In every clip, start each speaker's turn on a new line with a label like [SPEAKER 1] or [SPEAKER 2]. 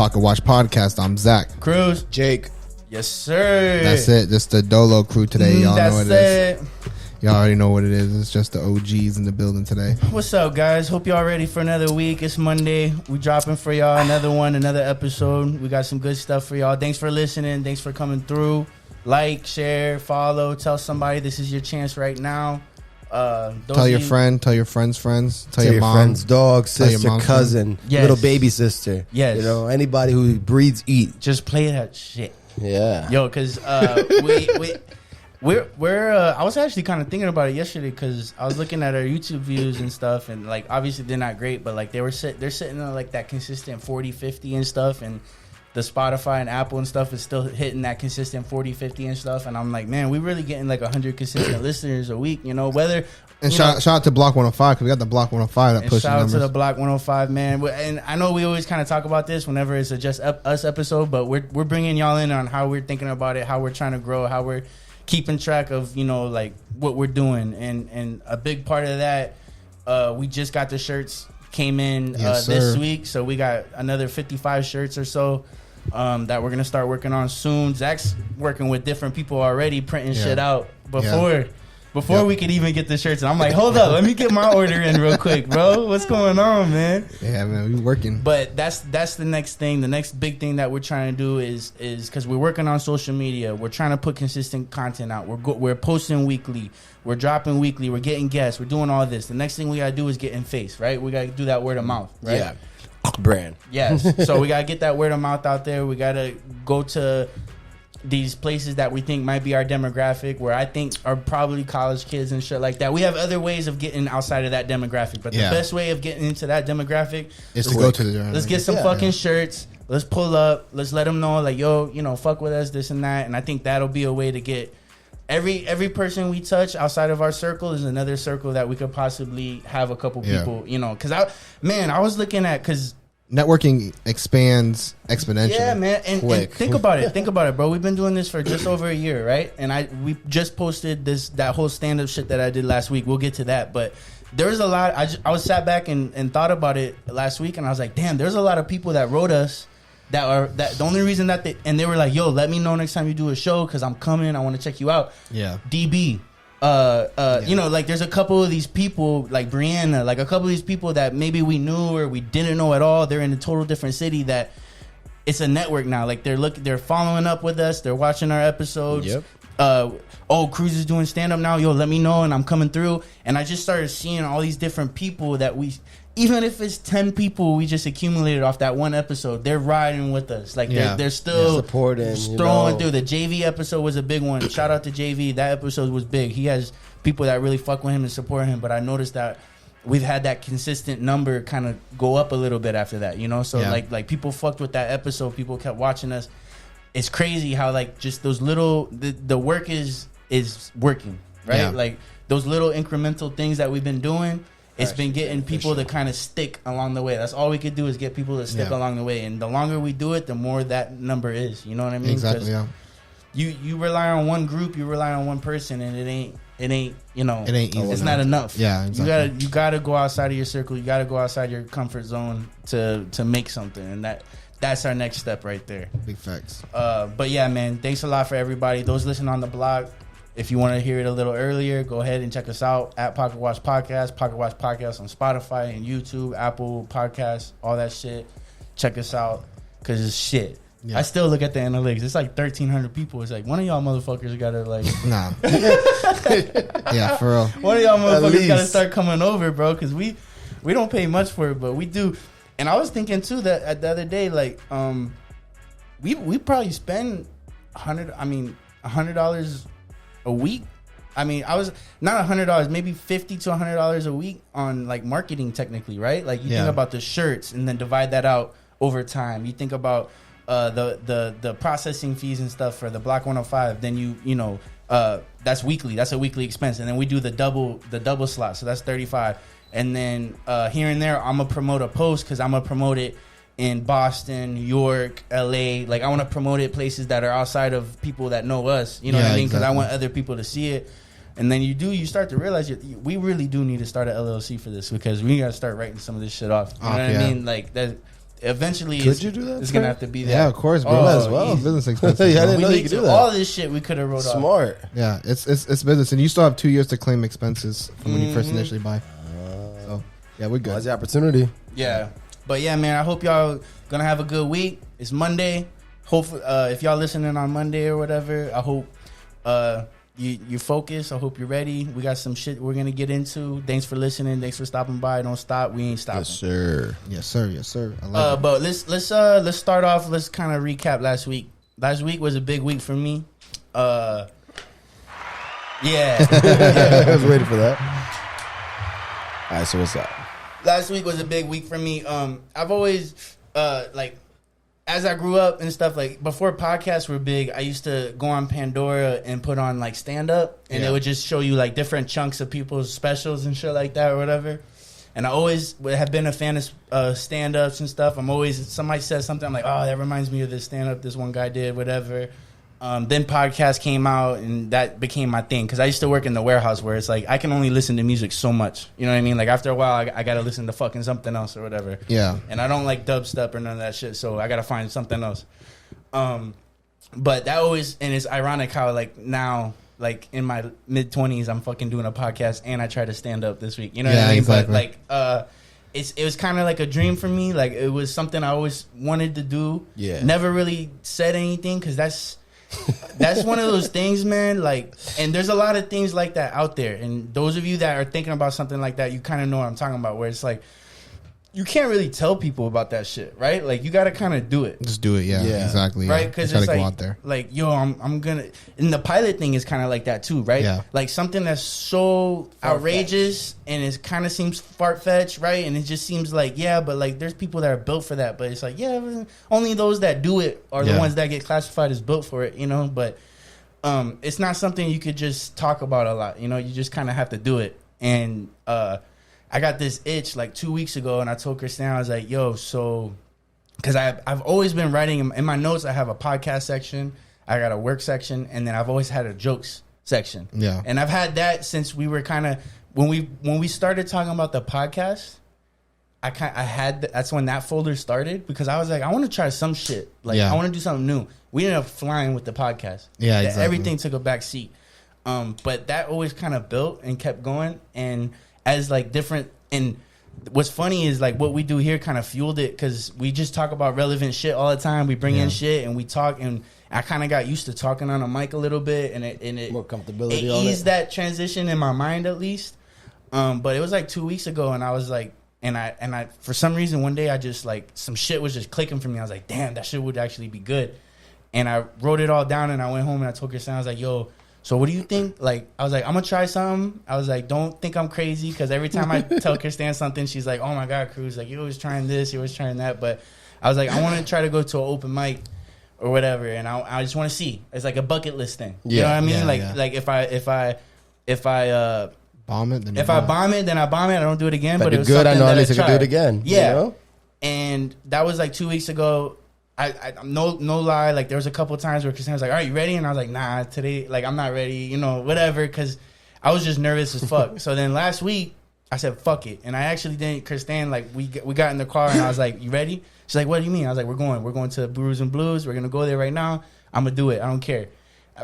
[SPEAKER 1] Pocket Watch Podcast. I'm Zach.
[SPEAKER 2] Cruz.
[SPEAKER 3] Jake.
[SPEAKER 2] Yes, sir.
[SPEAKER 1] That's it. Just the Dolo crew today. Y'all know what it is. Y'all already know what it is. It's just the OGs in the building today.
[SPEAKER 2] What's up, guys? Hope y'all ready for another week. It's Monday. We dropping for y'all another episode. We got some good stuff for y'all. Thanks for listening. Thanks for coming through. Like, share, follow. Tell somebody this is your chance right now.
[SPEAKER 1] Tell your friend. Tell your friend's friends. Tell your mom.
[SPEAKER 3] Friend's dog, sister, cousin,
[SPEAKER 2] yes.
[SPEAKER 3] little baby sister.
[SPEAKER 2] Yes.
[SPEAKER 3] You know, anybody who breathes eat.
[SPEAKER 2] Just play that shit.
[SPEAKER 3] Yeah.
[SPEAKER 2] Yo, because we're I was actually kind of thinking about it yesterday because I was looking at our YouTube views and stuff, and like obviously they're not great, but like they're sitting on like that consistent 40, 50 and stuff, and the Spotify and Apple and stuff is still hitting that consistent 40, 50 and stuff, and I'm like, man, we really getting like 100 consistent listeners a week, you know, whether...
[SPEAKER 1] And shout out to Block 105 because we got the Block 105 that pushes numbers.
[SPEAKER 2] Shout out to the Block 105, man. And I know we always kind of talk about this whenever it's a Just Us episode, but we're bringing y'all in on how we're thinking about it, how we're trying to grow, how we're keeping track of, you know, like what we're doing. And a big part of that, we just got the shirts came in this week, so we got another 55 shirts or so that we're gonna start working on soon. Zach's working with different people already, printing shit out before we could even get the shirts. And I'm like, hold up, let me get my order in real quick, bro. What's going on, man?
[SPEAKER 1] Yeah, man, we working.
[SPEAKER 2] But that's the next thing. The next big thing that we're trying to do is because we're working on social media. We're trying to put consistent content out. We're posting weekly. We're dropping weekly. We're getting guests. We're doing all this. The next thing we gotta do is get in face, right? We gotta do that word of mouth, right?
[SPEAKER 3] Yeah. Brand.
[SPEAKER 2] Yes. So we gotta get that word of mouth out there. We gotta go to these places that we think might be our demographic, where I think are probably college kids and shit like that. We have other ways of getting outside of that demographic, but the best way of getting into that demographic
[SPEAKER 1] is to go to the...
[SPEAKER 2] Let's get some fucking shirts. Let's pull up. Let's let them know, like, yo, you know, fuck with us, this and that. And I think that'll be a way to get every person we touch outside of our circle is another circle that we could possibly have a couple people, you know, because I was looking at, because
[SPEAKER 1] networking expands exponentially.
[SPEAKER 2] Yeah, man. And think about it, bro. We've been doing this for just over a year, right? And we just posted that whole stand-up shit that I did last week. We'll get to that. But there's a lot. I was sat back and thought about it last week, and I was like, damn, there's a lot of people that wrote us that the only reason that they were like, yo, let me know next time you do a show because I'm coming. I want to check you out. Yeah. DB. You know, like there's a couple of these people like Brianna, like a couple of these people that maybe we knew or we didn't know at all. They're in a total different city that it's a network now. Like they're following up with us. They're watching our episodes. Yep. Cruz is doing stand up now. Yo, let me know and I'm coming through. And I just started seeing all these different people that even if it's 10 people we just accumulated off that one episode, they're riding with us. Like they're still
[SPEAKER 3] supporting,
[SPEAKER 2] throwing through. The JV episode was a big one. Shout out to JV. That episode was big. He has people that really fuck with him and support him. But I noticed that we've had that consistent number kind of go up a little bit after that, you know? So like people fucked with that episode. People kept watching us. It's crazy how like just those little, the work is working, right? Yeah. Like those little incremental things that we've been doing, it's been getting people to kind of stick along the way. That's all we could do is get people to stick along the way. And the longer we do it, the more that number is. You know what I mean?
[SPEAKER 1] Exactly, yeah.
[SPEAKER 2] You rely on one group, you rely on one person, and it ain't you know,
[SPEAKER 1] it ain't easy.
[SPEAKER 2] It's not enough.
[SPEAKER 1] Yeah, exactly.
[SPEAKER 2] You gotta go outside of your circle. You gotta go outside your comfort zone to make something. And that's our next step right there.
[SPEAKER 1] Big facts.
[SPEAKER 2] But yeah, man, thanks a lot for everybody. Those listening on the blog, if you want to hear it a little earlier, go ahead and check us out at Pocket Watch Podcast on Spotify and YouTube, Apple Podcasts, all that shit. Check us out because it's shit. Yeah. I still look at the analytics. It's like 1,300 people. It's like one of y'all motherfuckers got to like...
[SPEAKER 1] Nah. Yeah, for real.
[SPEAKER 2] One of y'all motherfuckers got to start coming over, bro, because we don't pay much for it, but we do. And I was thinking too that the other day, like, we probably spend $100 a week. I mean, I was not $100, maybe $50 to $100 a week on like marketing technically, right? Like you think about the shirts and then divide that out over time. You think about the processing fees and stuff for the Block 105. Then you know that's weekly. That's a weekly expense, and then we do the double slot, so that's 35. And then here and there, I'm gonna promote a post because I'm gonna promote it in Boston, New York, LA. Like I want to promote it places that are outside of people that know us. You know what I mean? Because I want other people to see it. And then you start to realize we really do need to start an LLC for this because we got to start writing some of this shit off. You know what I mean? Like that. eventually,
[SPEAKER 3] Could you do that?
[SPEAKER 2] It's gonna have to be that.
[SPEAKER 1] Yeah, of course, bro.
[SPEAKER 3] As well.
[SPEAKER 1] Business expenses.
[SPEAKER 3] Yeah, I didn't
[SPEAKER 2] We
[SPEAKER 3] know you
[SPEAKER 2] need
[SPEAKER 3] could
[SPEAKER 2] to
[SPEAKER 3] do that.
[SPEAKER 2] all this shit we could have wrote off.
[SPEAKER 3] Smart.
[SPEAKER 1] Yeah, it's business, and you still have 2 years to claim expenses from when you first initially buy. So yeah, we're good.
[SPEAKER 3] That's the opportunity.
[SPEAKER 2] Yeah, but yeah, man. I hope y'all gonna have a good week. It's Monday. Hopefully, if y'all listening on Monday or whatever, I hope you focus. I hope you're ready. We got some shit we're gonna get into. Thanks for listening. Thanks for stopping by. Don't stop. We ain't stopping.
[SPEAKER 3] Yes, sir.
[SPEAKER 1] Yes, sir. Yes, sir. I like it.
[SPEAKER 2] But let's start off. Let's kind of recap last week. Last week was a big week for me. Yeah.
[SPEAKER 3] I was waiting for that. All right, so what's up?
[SPEAKER 2] Last week was a big week for me. I've always like, as I grew up and stuff, like before podcasts were big, I used to go on Pandora and put on like stand up, and it would just show you like different chunks of people's specials and shit like that or whatever. And I always have been a fan of stand ups and stuff. I'm always, somebody says something, I'm like, oh, that reminds me of this stand up this one guy did, whatever. Then podcast came out, and that became my thing, because I used to work in the warehouse where it's like I can only listen to music so much. You know what I mean? Like after a while, I got to listen to fucking something else or whatever.
[SPEAKER 1] Yeah.
[SPEAKER 2] And I don't like dubstep or none of that shit, so I got to find something else. But that always, and it's ironic how like now, like in my mid-20s, I'm fucking doing a podcast and I try to stand up this week. You know what I mean?
[SPEAKER 1] Exactly.
[SPEAKER 2] But like, it was kind of like a dream for me. Like it was something I always wanted to do.
[SPEAKER 3] Yeah.
[SPEAKER 2] Never really said anything, because that's one of those things, man. Like, and there's a lot of things like that out there. And those of you that are thinking about something like that, you kind of know what I'm talking about, where it's like, you can't really tell people about that shit, right? Like, you got to kind of do it.
[SPEAKER 1] Just do it, yeah. Exactly.
[SPEAKER 2] Right?
[SPEAKER 1] Yeah.
[SPEAKER 2] Because
[SPEAKER 1] Try
[SPEAKER 2] it's
[SPEAKER 1] to
[SPEAKER 2] like,
[SPEAKER 1] go out there.
[SPEAKER 2] like, yo, I'm going to... And the pilot thing is kind of like that too, right?
[SPEAKER 1] Yeah.
[SPEAKER 2] Like, something that's so outrageous and it kind of seems far-fetched, right? And it just seems like, yeah, but, like, there's people that are built for that. But it's like, yeah, only those that do it are the ones that get classified as built for it, you know? But it's not something you could just talk about a lot, you know? You just kind of have to do it. And... I got this itch like 2 weeks ago, and I told Christian, I was like, yo, so, because I've always been writing in my notes. I have a podcast section, I got a work section, and then I've always had a jokes section.
[SPEAKER 1] Yeah.
[SPEAKER 2] And I've had that since we were kind of, when we started talking about the podcast, that's when that folder started, because I was like, I want to try some shit. Like, I want to do something new. We ended up flying with the podcast.
[SPEAKER 1] Yeah, exactly.
[SPEAKER 2] Everything took a back seat. But that always kind of built and kept going, and as like different, and what's funny is like what we do here kind of fueled it, because we just talk about relevant shit all the time. We bring in shit and we talk, and I kind of got used to talking on a mic a little bit, and it
[SPEAKER 3] More comfortability.
[SPEAKER 2] it eased that transition in my mind at least. But it was like 2 weeks ago, and I was like, and I for some reason one day I just like some shit was just clicking for me. I was like, damn, that shit would actually be good, and I wrote it all down, and I went home and I told Christian, I was like, yo, so what do you think? Like, I was like, I'm going to try something. I was like, don't think I'm crazy, because every time I tell Christian something, she's like, oh, my God, Cruz, like, you're always trying this, you're always trying that. But I was like, I want to try to go to an open mic or whatever, and I just want to see. It's like a bucket list thing. You know what I mean? Like if I
[SPEAKER 1] bomb it, then
[SPEAKER 2] if I bomb it, then I bomb it. I don't do it again. But it was
[SPEAKER 3] good, I know at
[SPEAKER 2] that
[SPEAKER 3] least I can do it again.
[SPEAKER 2] Yeah.
[SPEAKER 3] You know?
[SPEAKER 2] And that was like 2 weeks ago. I no lie, like there was a couple of times where Christina was like, all right, you ready? And I was like, nah, today, like I'm not ready, you know, whatever, because I was just nervous as fuck. So then last week I said fuck it, and I actually didn't. Christine, like we got in the car, and I was like, you ready? She's like, what do you mean? I was like, we're going to Brews and Blues, we're gonna go there right now. I'm gonna do it, I don't care.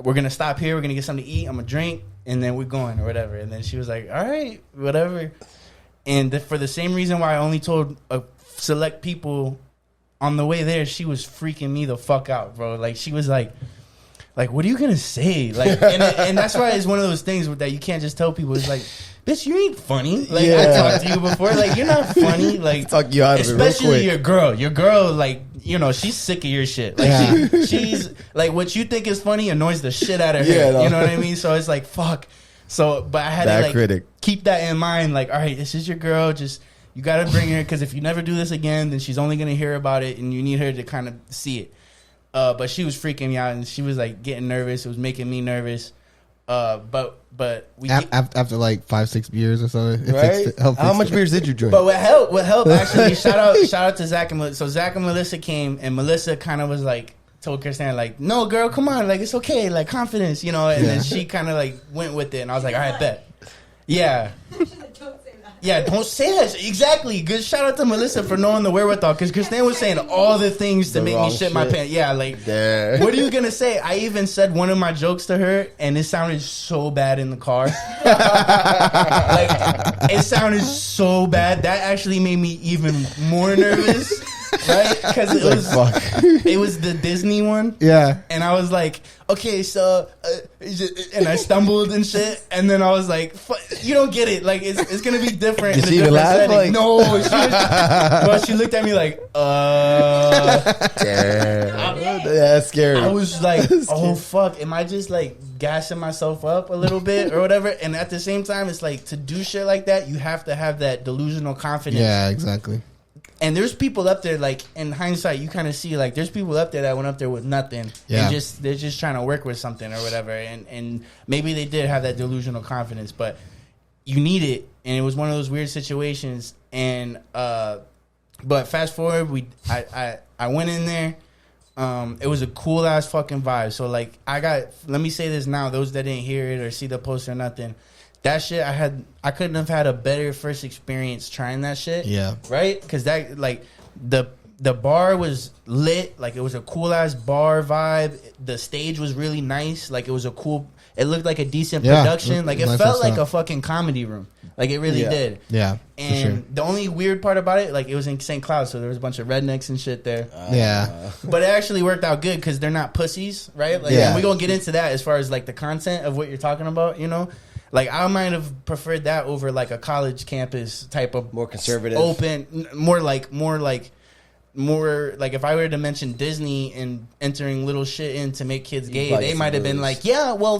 [SPEAKER 2] We're gonna stop here, we're gonna get something to eat, I'm gonna drink, and then we're going or whatever. And then she was like, all right, whatever. And for the same reason why I only told a select people on the way there, she was freaking me the fuck out, bro. Like, she was like, what are you gonna say? Like, and that's why it's one of those things that you can't just tell people. It's like, bitch, you ain't funny. Like, I talked to you before. Like, you're not funny. Like,
[SPEAKER 3] talk you out of it real
[SPEAKER 2] especially
[SPEAKER 3] quick.
[SPEAKER 2] your girl. Your girl, like, you know, she's sick of your shit. Like, she's like, what you think is funny annoys the shit out of her.
[SPEAKER 3] Yeah, no.
[SPEAKER 2] You know what I mean? So it's like, fuck. So, but I had
[SPEAKER 3] Bad
[SPEAKER 2] to like
[SPEAKER 3] critic.
[SPEAKER 2] keep that in mind. Like, all right, this is your girl. Just, you got to bring her, because if you never do this again, then she's only going to hear about it, and you need her to kind of see it. But she was freaking me out, and she was like getting nervous. It was making me nervous. But we
[SPEAKER 1] after like 5-6 beers or so,
[SPEAKER 3] Right? How much beers did you drink?
[SPEAKER 2] But what helped actually, shout out to Zach and Melissa. So Zach and Melissa came, and Melissa kind of was like, told Christian, like, no, girl, come on, like, it's okay, like, confidence, you know. And then she kind of like went with it, and I was like, all right, bet. Yeah.
[SPEAKER 4] Don't say that.
[SPEAKER 2] Yeah, don't say that. Exactly. Good shout out to Melissa for knowing the wherewithal, because Christine was saying all the things to make me shit my pants. Yeah, like, what are you going to say? I even said one of my jokes to her, and it sounded so bad in the car. Like, it sounded so bad. That actually made me even more nervous. Right? Because it was the Disney one.
[SPEAKER 1] Yeah.
[SPEAKER 2] And I was like, okay, so, and I stumbled and shit. And then I was like, you don't get it. Like, it's going to be different.
[SPEAKER 3] Did she even laugh? Like,
[SPEAKER 2] no. She looked at me like,
[SPEAKER 3] damn. Yeah, that's scary.
[SPEAKER 2] I was like, oh, fuck. Am I just like gassing myself up a little bit or whatever? And at the same time, it's like, to do shit like that, you have to have that delusional confidence.
[SPEAKER 1] Yeah, exactly.
[SPEAKER 2] And there's people up there, like, in hindsight, you kind of see, like, there's people up there that went up there with nothing.
[SPEAKER 1] Yeah.
[SPEAKER 2] And they're just trying to work with something or whatever. And maybe they did have that delusional confidence, but you need it. And it was one of those weird situations. And, but fast forward, I went in there. It was a cool ass fucking vibe. So, like, let me say this now, those that didn't hear it or see the post or nothing. That shit, I couldn't have had a better first experience trying that shit.
[SPEAKER 1] Yeah.
[SPEAKER 2] Right? Because that, like, the bar was lit. Like, it was a cool ass bar vibe. The stage was really nice. Like, it looked like a decent production. Like, it felt like a fucking comedy room. Like, it really did.
[SPEAKER 1] Yeah.
[SPEAKER 2] And the only weird part about it, like, it was in St. Cloud, so there was a bunch of rednecks and shit there.
[SPEAKER 1] Yeah.
[SPEAKER 2] But it actually worked out good because they're not pussies, right? Like, and we're going to get into that as far as, like, the content of what you're talking about, you know? Like, I might have preferred that over, like, a college campus type of...
[SPEAKER 3] More conservative.
[SPEAKER 2] Open, more like, if I were to mention Disney and entering little shit in to make kids gay, they might have been like, yeah, well,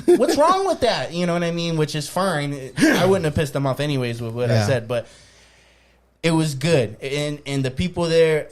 [SPEAKER 2] what's wrong with that? You know what I mean? Which is fine. I wouldn't have pissed them off anyways with what I said, but it was good. And the people there,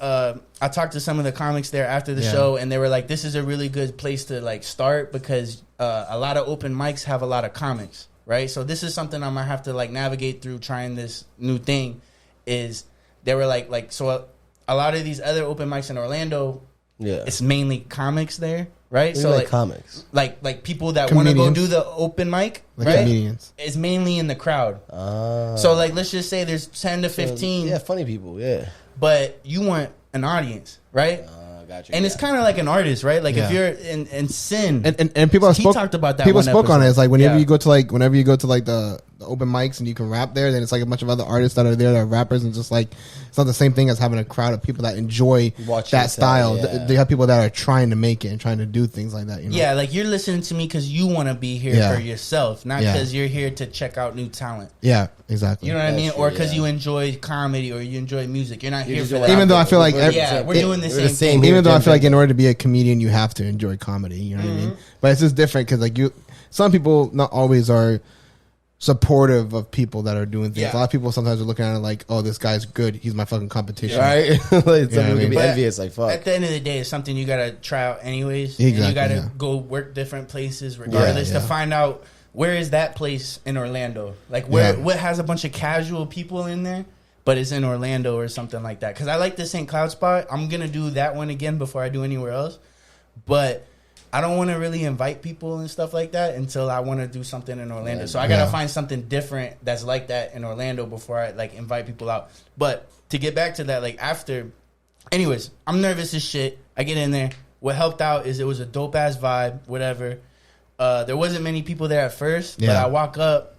[SPEAKER 2] I talked to some of the comics there after the show, and they were like, this is a really good place to, like, start because a lot of open mics have a lot of comics, right? So this is something I'm going to have to, like, navigate through trying this new thing is they were like, so a lot of these other open mics in Orlando, it's mainly comics there, right?
[SPEAKER 3] So like comics,
[SPEAKER 2] like people that want to go do the open mic,
[SPEAKER 1] like
[SPEAKER 2] right?
[SPEAKER 1] Comedians.
[SPEAKER 2] It's mainly in the crowd. So like, let's just say there's 10 to 15.
[SPEAKER 3] Yeah, funny people. Yeah,
[SPEAKER 2] but you want an audience, right?
[SPEAKER 3] Gotcha.
[SPEAKER 2] And it's kind of like an artist, right? Like if you're in Sin,
[SPEAKER 1] and people
[SPEAKER 2] talked about that.
[SPEAKER 1] People spoke on it. It's like whenever you go to like the open mics and you can rap there, then it's like a bunch of other artists that are there that are rappers, and just like it's not the same thing as having a crowd of people that enjoy that style. They have people that are trying to make it and trying to do things like that. You know?
[SPEAKER 2] Yeah, like you're listening to me because you want to be here for yourself, not because you're here to check out new talent.
[SPEAKER 1] Yeah, exactly.
[SPEAKER 2] You know what I mean? Or because you enjoy comedy or you enjoy music. You're not here for that.
[SPEAKER 1] Even though I feel like
[SPEAKER 2] we're doing the same thing.
[SPEAKER 1] Even though I feel like in order to be a comedian, you have to enjoy comedy. You know what I mean? But it's just different because like some people not always are supportive of people that are doing things. A lot of people sometimes are looking at it like, oh, this guy's good. He's my fucking competition.
[SPEAKER 3] Right? Like, some people can be envious. Like, fuck.
[SPEAKER 2] At the end of the day, it's something you got to try out anyways.
[SPEAKER 1] Exactly,
[SPEAKER 2] and you got to go work different places regardless to find out where is that place in Orlando. Like, what has a bunch of casual people in there, but it's in Orlando or something like that. Because I like the St. Cloud spot. I'm going to do that one again before I do anywhere else. But I don't want to really invite people and stuff like that until I want to do something in Orlando. So I got to find something different that's like that in Orlando before I like invite people out. But to get back to that, like after, anyways, I'm nervous as shit. I get in there. What helped out is it was a dope ass vibe, whatever. There wasn't many people there at first, but I walk up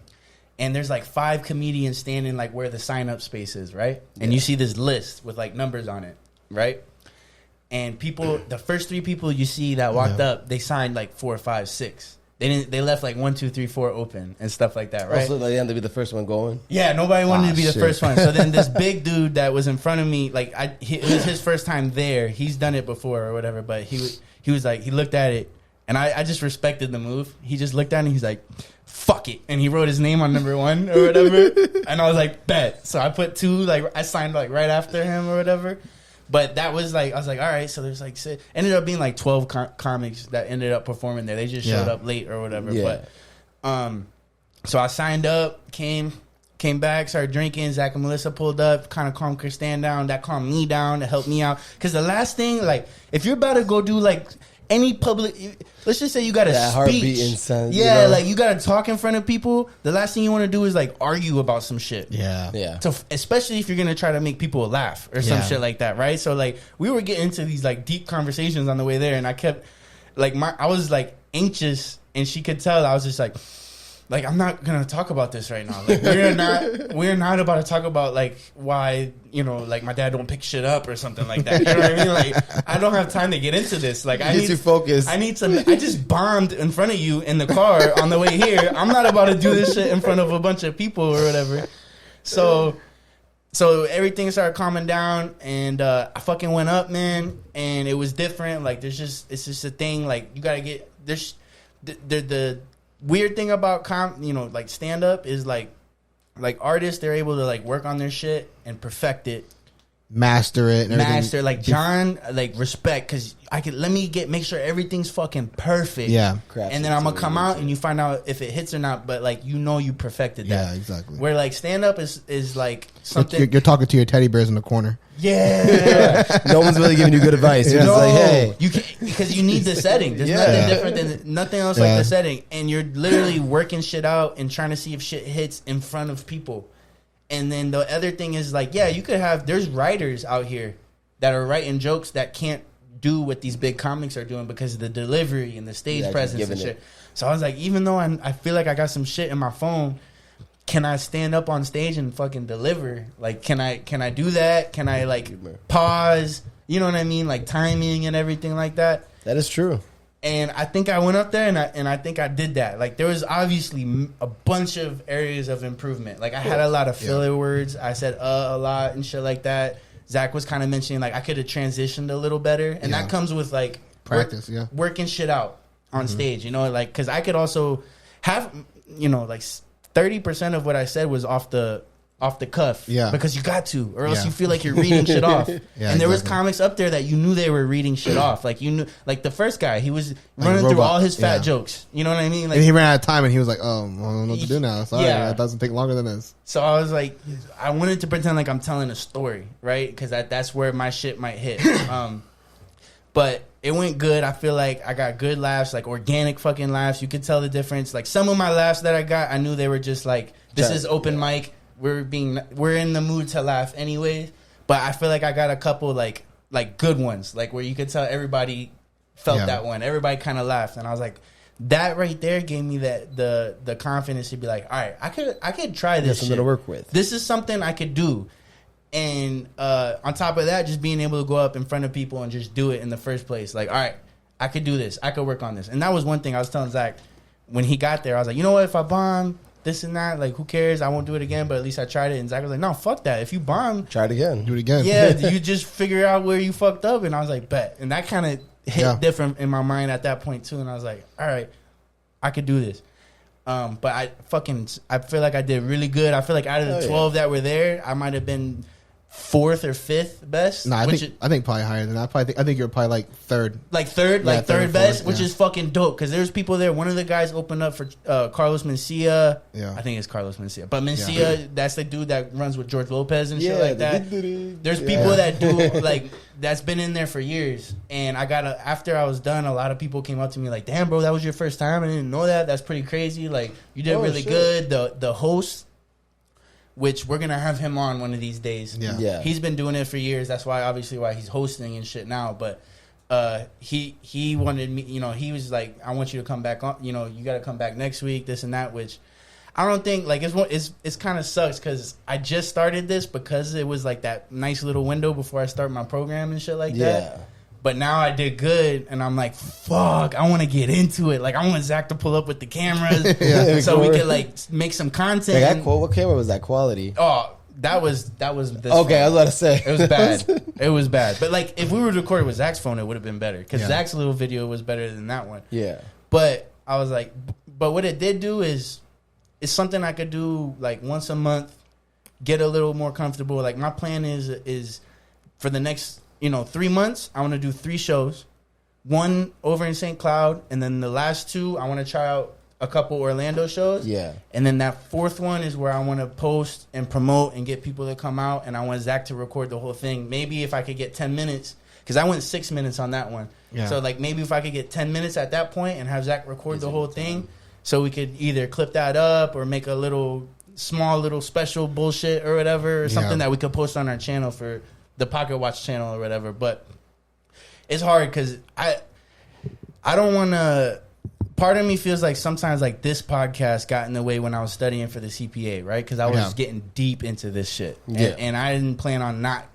[SPEAKER 2] and there's like 5 comedians standing like where the sign up space is, right? And you see this list with like numbers on it, right? And people, the first 3 people you see that walked up, they signed like 4, 5, 6. They left like 1, 2, 3, 4 open and stuff like that, right?
[SPEAKER 3] Also, they had to be the first one going.
[SPEAKER 2] Yeah, nobody wanted to be the first one. So then this big dude that was in front of me, like it was his first time there. He's done it before or whatever, but he was like, he looked at it, and I just respected the move. He just looked at it and he's like, fuck it, and he wrote his name on number 1 or whatever. And I was like, bet. So I put 2, like I signed like right after him or whatever. But that was like, I was like, all right, so there's like, ended up being like 12 comics that ended up performing there. They just showed up late or whatever. Yeah. But, so I signed up, came back, started drinking. Zach and Melissa pulled up, kind of calmed Christine down. That calmed me down to help me out. Because the last thing, like, if you're about to go do like, any public, let's just say you got a
[SPEAKER 3] that
[SPEAKER 2] speech. Yeah, like you got to talk in front of people. The last thing you want to do is like argue about some shit.
[SPEAKER 1] Yeah.
[SPEAKER 2] So especially if you're going to try to make people laugh or some shit like that, right? So like we were getting into these like deep conversations on the way there, and I kept like I was like anxious, and she could tell I was just like I'm not gonna talk about this right now. Like we're not about to talk about like why, you know, like my dad don't pick shit up or something like that. You know what I mean? Like I don't have time to get into this. Like I need
[SPEAKER 3] to focus.
[SPEAKER 2] I just bombed in front of you in the car on the way here. I'm not about to do this shit in front of a bunch of people or whatever. So everything started calming down, and I fucking went up, man, and it was different. Like it's just a thing. Like you gotta get the weird thing about like stand up is like artists, they're able to like work on their shit and perfect it,
[SPEAKER 1] master it, and
[SPEAKER 2] master. Like John, like respect, because make sure everything's fucking perfect.
[SPEAKER 1] Yeah,
[SPEAKER 2] and then I'm gonna come out and you find out if it hits or not. But like you perfected that.
[SPEAKER 1] Yeah, exactly.
[SPEAKER 2] Where like stand up is like something
[SPEAKER 1] you're talking to your teddy bears in the corner.
[SPEAKER 2] Yeah,
[SPEAKER 3] no one's really giving you good advice. You're just like, hey,
[SPEAKER 2] you can, because you need the setting. There's nothing different than nothing else like the setting, and you're literally working shit out and trying to see if shit hits in front of people. And then the other thing is like, you could have. There's writers out here that are writing jokes that can't do what these big comics are doing because of the delivery and the stage presence and shit. So I was like, even though I feel like I got some shit in my phone, can I stand up on stage and fucking deliver? Like, can I do that? Can I like pause? You know what I mean? Like timing and everything like that.
[SPEAKER 3] That is true.
[SPEAKER 2] And I think I went up there and I think I did that. Like there was obviously a bunch of areas of improvement. Like I had a lot of filler words. I said a lot and shit like that. Zach was kind of mentioning like I could have transitioned a little better, and that comes with like
[SPEAKER 1] practice,
[SPEAKER 2] working shit out on stage. You know, like because I could also have, you know, like 30% of what I said was off the cuff, because you got to, or else you feel like you're reading shit off. And there was comics up there that you knew they were reading shit off. Like you knew, like the first guy, he was running through all his fat jokes. You know what I mean? Like,
[SPEAKER 1] and he ran out of time, and he was like, "Oh, I don't know what to do now. Sorry, it doesn't take longer than this."
[SPEAKER 2] So I was like, I wanted to pretend like I'm telling a story, right? Because that's where my shit might hit. But it went good. I feel like I got good laughs, like organic fucking laughs. You could tell the difference. Like some of my laughs that I got, I knew they were just like, this is open mic. We're in the mood to laugh anyways. But I feel like I got a couple like good ones, like where you could tell everybody felt that one. Everybody kind of laughed, and I was like, that right there gave me the confidence to be like, all right, I could try this.
[SPEAKER 3] Something to work with.
[SPEAKER 2] This is something I could do. And on top of that, just being able to go up in front of people and just do it in the first place. Like, all right, I could do this. I could work on this. And that was one thing I was telling Zach when he got there. I was like, you know what? If I bomb this and that, like, who cares? I won't do it again, but at least I tried it. And Zach was like, no, fuck that. If you bomb,
[SPEAKER 3] try it again.
[SPEAKER 1] Do it again.
[SPEAKER 2] Yeah, you just figure out where you fucked up. And I was like, bet. And that kind of hit different in my mind at that point, too. And I was like, all right, I could do this. But I feel like I did really good. I feel like out of the 12 that were there, I might have been 4th or 5th best.
[SPEAKER 1] No, I think probably higher than that. I think you're probably like third.
[SPEAKER 2] Like third best, which is fucking dope. Because there's people there. One of the guys opened up for Carlos Mencia. Yeah, I think it's Carlos Mencia. But Mencia, that's the dude that runs with George Lopez and shit like that. There's people that do like that's been in there for years. And after I was done, a lot of people came up to me like, "Damn, bro, that was your first time. I didn't know that. That's pretty crazy. Like you did really good." The host, which we're gonna have him on one of these days. Yeah, he's been doing it for years. That's why he's hosting and shit now. But he wanted me. You know, he was like, I want you to come back on. You know, you got to come back next week. This and that. Which I don't think like it's kind of sucks because I just started this because it was like that nice little window before I start my program and shit like that. But now I did good, and I'm like, fuck, I want to get into it. Like, I want Zach to pull up with the cameras so we could, like, make some content.
[SPEAKER 3] Like, what camera was that quality?
[SPEAKER 2] Oh, that was this
[SPEAKER 3] Okay,
[SPEAKER 2] phone.
[SPEAKER 3] I was about to say.
[SPEAKER 2] It was bad. It was bad. But, like, if we were to record it with Zach's phone, it would have been better. Because Zach's little video was better than that one. Yeah. But I was like, but what it did do is, it's something I could do, like, once a month, get a little more comfortable. Like, my plan is for the next 3 months, I want to do 3 shows. 1 over in St. Cloud, and then the last 2, I want to try out a couple Orlando shows. Yeah. And then that 4th one is where I want to post and promote and get people to come out, and I want Zach to record the whole thing. Maybe if I could get 10 minutes, because I went 6 minutes on that one.
[SPEAKER 1] Yeah.
[SPEAKER 2] So like maybe if I could get 10 minutes at that point and have Zach record the whole thing, so we could either clip that up or make a small little special bullshit or whatever, or something that we could post on our channel for the Pocket Watch channel or whatever. But it's hard because I don't want to. Part of me feels like sometimes like this podcast got in the way when I was studying for the CPA, right? Because I was getting deep into this shit, and I didn't plan on not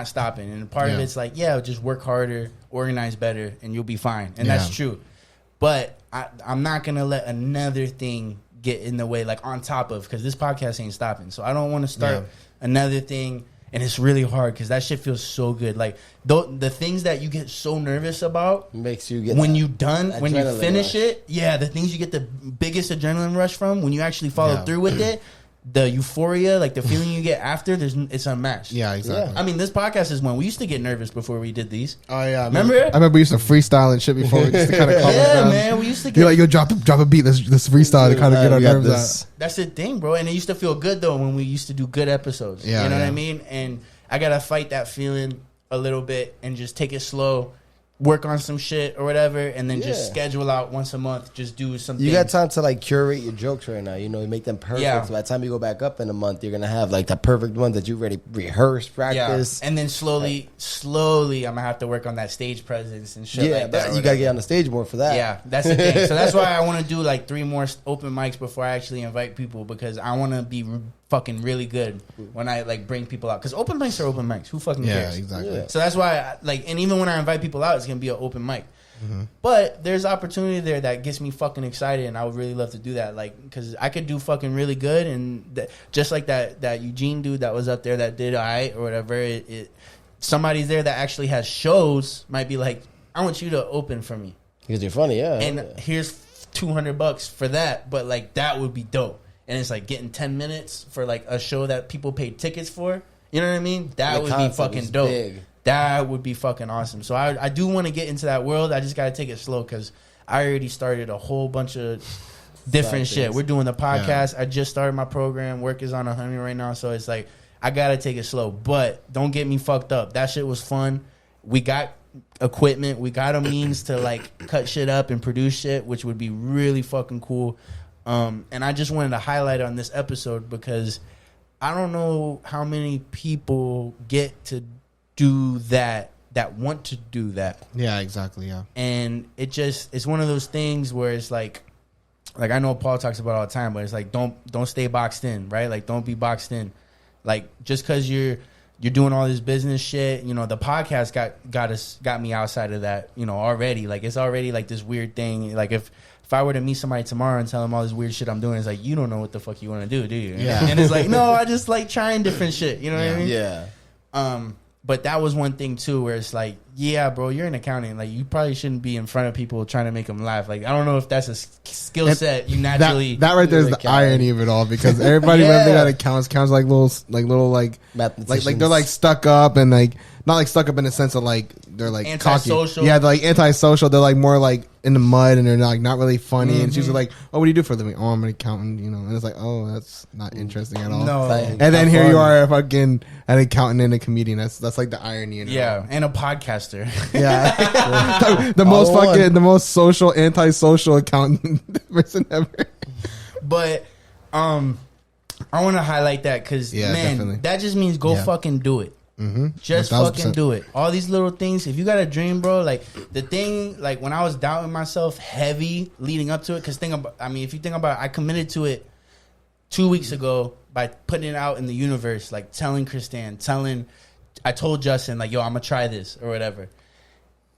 [SPEAKER 2] stopping. And part of it's like, just work harder, organize better, and you'll be fine. And that's true. But I'm not gonna let another thing get in the way, like on top of, because this podcast ain't stopping. So I don't want to start another thing. And it's really hard because that shit feels so good. Like the things that you get so nervous about
[SPEAKER 4] makes you get
[SPEAKER 2] when you finish it. Yeah, the things you get the biggest adrenaline rush from when you actually follow through with it. The euphoria, like the feeling you get after, it's unmatched.
[SPEAKER 1] Yeah, exactly.
[SPEAKER 2] I mean, this podcast is one we used to get nervous before we did these.
[SPEAKER 1] Oh yeah,
[SPEAKER 2] remember?
[SPEAKER 1] I remember we used to freestyle and shit before just to kind of calm us down.
[SPEAKER 2] Man, we used to get.
[SPEAKER 1] You're like, yo, drop a beat. Let's freestyle to kind of get our nerves out.
[SPEAKER 2] That's the thing, bro. And it used to feel good though when we used to do good episodes. Yeah, you know what I mean? And I gotta fight that feeling a little bit and just take it slow. Work on some shit or whatever, and then just schedule out once a month. Just do something.
[SPEAKER 4] You got time to like curate your jokes right now. You know, make them perfect. Yeah. So by the time you go back up in a month, you're gonna have like the perfect ones that you already rehearsed, practice.
[SPEAKER 2] Yeah. And then slowly, I'm gonna have to work on that stage presence and shit.
[SPEAKER 4] Yeah,
[SPEAKER 2] like that.
[SPEAKER 4] You gotta get on the stage more for that.
[SPEAKER 2] Yeah, that's the thing. So that's why I want to do like 3 more open mics before I actually invite people, because I want to be fucking really good when I like bring people out, because open mics are open mics. Who fucking cares?
[SPEAKER 1] Yeah, exactly.
[SPEAKER 2] So that's why and even when I invite people out, it's gonna be an open mic. But there's opportunity there that gets me fucking excited, and I would really love to do that, like, because I could do fucking really good, and just like that Eugene dude that was up there that did or whatever, somebody's there that actually has shows might be like, I want you to open for me
[SPEAKER 4] because you're funny,
[SPEAKER 2] and here's $200 for that, but like that would be dope. And it's like getting 10 minutes for like a show that people paid tickets for. You know what I mean? That would be fucking dope. Big. That would be fucking awesome. So I do want to get into that world. I just got to take it slow because I already started a whole bunch of different shit. We're doing the podcast. I just started my program. Work is on 100 right now. So it's like, I got to take it slow. But don't get me fucked up. That shit was fun. We got equipment. We got a means to like cut shit up and produce shit, which would be really fucking cool. And I just wanted to highlight on this episode because I don't know how many people get to do that want to do that.
[SPEAKER 1] Yeah, exactly. Yeah.
[SPEAKER 2] And it's one of those things where it's like I know Paul talks about all the time, but it's like don't stay boxed in, right? Like don't be boxed in. Like just because you're doing all this business shit, you know, the podcast got me outside of that, you know, already. Like it's already like this weird thing. Like if I were to meet somebody tomorrow and tell them all this weird shit I'm doing, it's like, you don't know what the fuck you want to do you?
[SPEAKER 1] Yeah.
[SPEAKER 2] And it's like, no, I just like trying different shit. You know what I mean?
[SPEAKER 4] Yeah.
[SPEAKER 2] But that was one thing too, where it's like, yeah, bro, you're in accounting. Like, you probably shouldn't be in front of people trying to make them laugh. Like, I don't know if that's a skill set you naturally.
[SPEAKER 1] That right there is the irony of it all, because everybody when they got accounts like little like they're like stuck up and like not like stuck up in the sense of like they're like
[SPEAKER 2] antisocial.
[SPEAKER 1] Cocky. Yeah, they're like antisocial. They're like more like in the mud and they're not really funny. And it's usually like, oh, what do you do for a living? Oh, I'm an accountant, you know. And it's like, oh, that's not interesting at all.
[SPEAKER 2] No.
[SPEAKER 1] And then here you are, fucking an accountant and a comedian. That's like the irony in it.
[SPEAKER 2] Yeah, and a podcaster.
[SPEAKER 1] Yeah, the most social, antisocial accountant person ever.
[SPEAKER 2] But I want to highlight that because definitely. That just means go fucking do it. Just 1000%. Fucking do it. All these little things. If you got a dream, bro, like the thing, like when I was doubting myself heavy leading up to it, because if you think about it, I committed to it 2 weeks ago by putting it out in the universe, like telling Kristan, I told Justin, like, yo, I'm gonna try this or whatever.